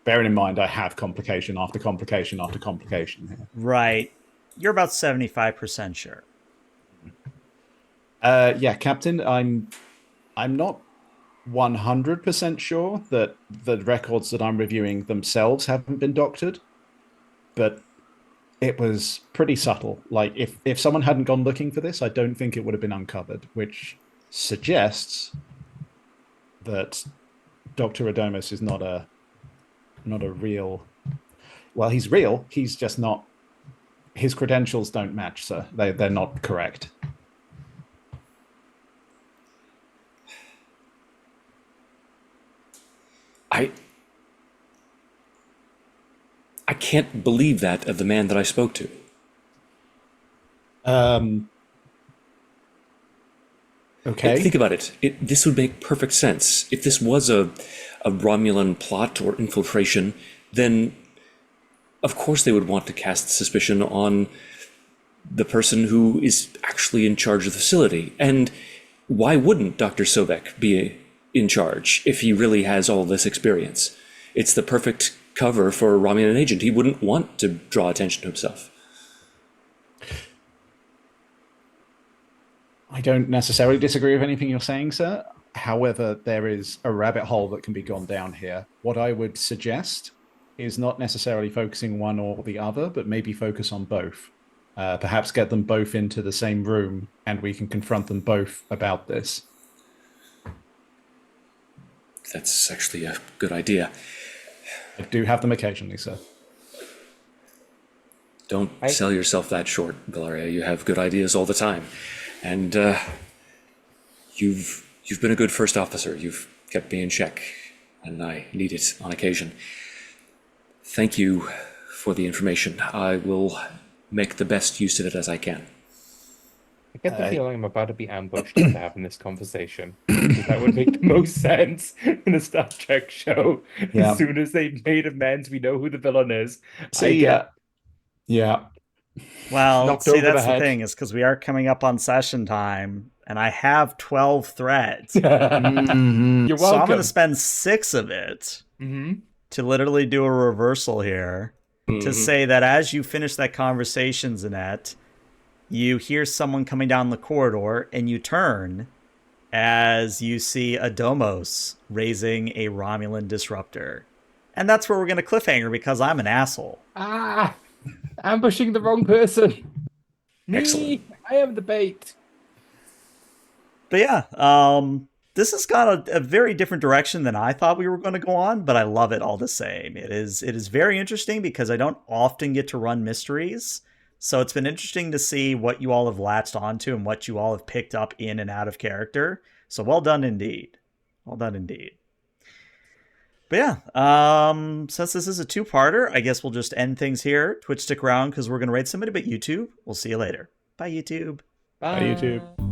Bearing in mind, I have complication after complication after complication here. Right. You're about 75% sure. Yeah, Captain, I'm not 100% sure that the records that I'm reviewing themselves haven't been doctored, but it was pretty subtle. Like if someone hadn't gone looking for this, I don't think it would have been uncovered, which suggests that Dr. Adomos is not a real. Well, he's real. He's just not. His credentials don't match, sir. They're not correct. I can't believe that of the man that I spoke to. Okay. Think about it. This would make perfect sense. If this was a Romulan plot or infiltration, then of course they would want to cast suspicion on the person who is actually in charge of the facility. And why wouldn't Dr. Sovek be in charge if he really has all this experience? It's the perfect cover for a Romulan agent. He wouldn't want to draw attention to himself. I don't necessarily disagree with anything you're saying, sir. However, there is a rabbit hole that can be gone down here. What I would suggest is not necessarily focusing one or the other, but maybe focus on both. Perhaps get them both into the same room and we can confront them both about this. That's actually a good idea. I do have them occasionally, sir. Don't sell yourself that short, Valeria. You have good ideas all the time. And you've been a good first officer. You've kept me in check, and I need it on occasion. Thank you for the information. I will make the best use of it as I can. I get the feeling I'm about to be ambushed after having this conversation. That would make the most sense in a Star Trek show. Yeah. As soon as they've made amends, we know who the villain is. Yeah. Well, Knocked see, over that's the the head. thing, is because we are coming up on session time, and I have 12 threads. You're welcome. So I'm going to spend 6 of it Mhm. to literally do a reversal here to say that as you finish that conversation, Zanette, you hear someone coming down the corridor, and you turn as you see Adomos raising a Romulan disruptor. And that's where we're going to cliffhanger because I'm an asshole. Ambushing the wrong person. Me, Excellent. I am the bait. But yeah, this has got a very different direction than I thought we were going to go on, but I love it all the same. It is very interesting because I don't often get to run mysteries. So it's been interesting to see what you all have latched onto and what you all have picked up in and out of character. So well done indeed. Well done indeed. But yeah, since this is a 2-parter, I guess we'll just end things here. Twitch, stick around because we're going to raid somebody, but YouTube, we'll see you later. Bye, YouTube. Bye. YouTube.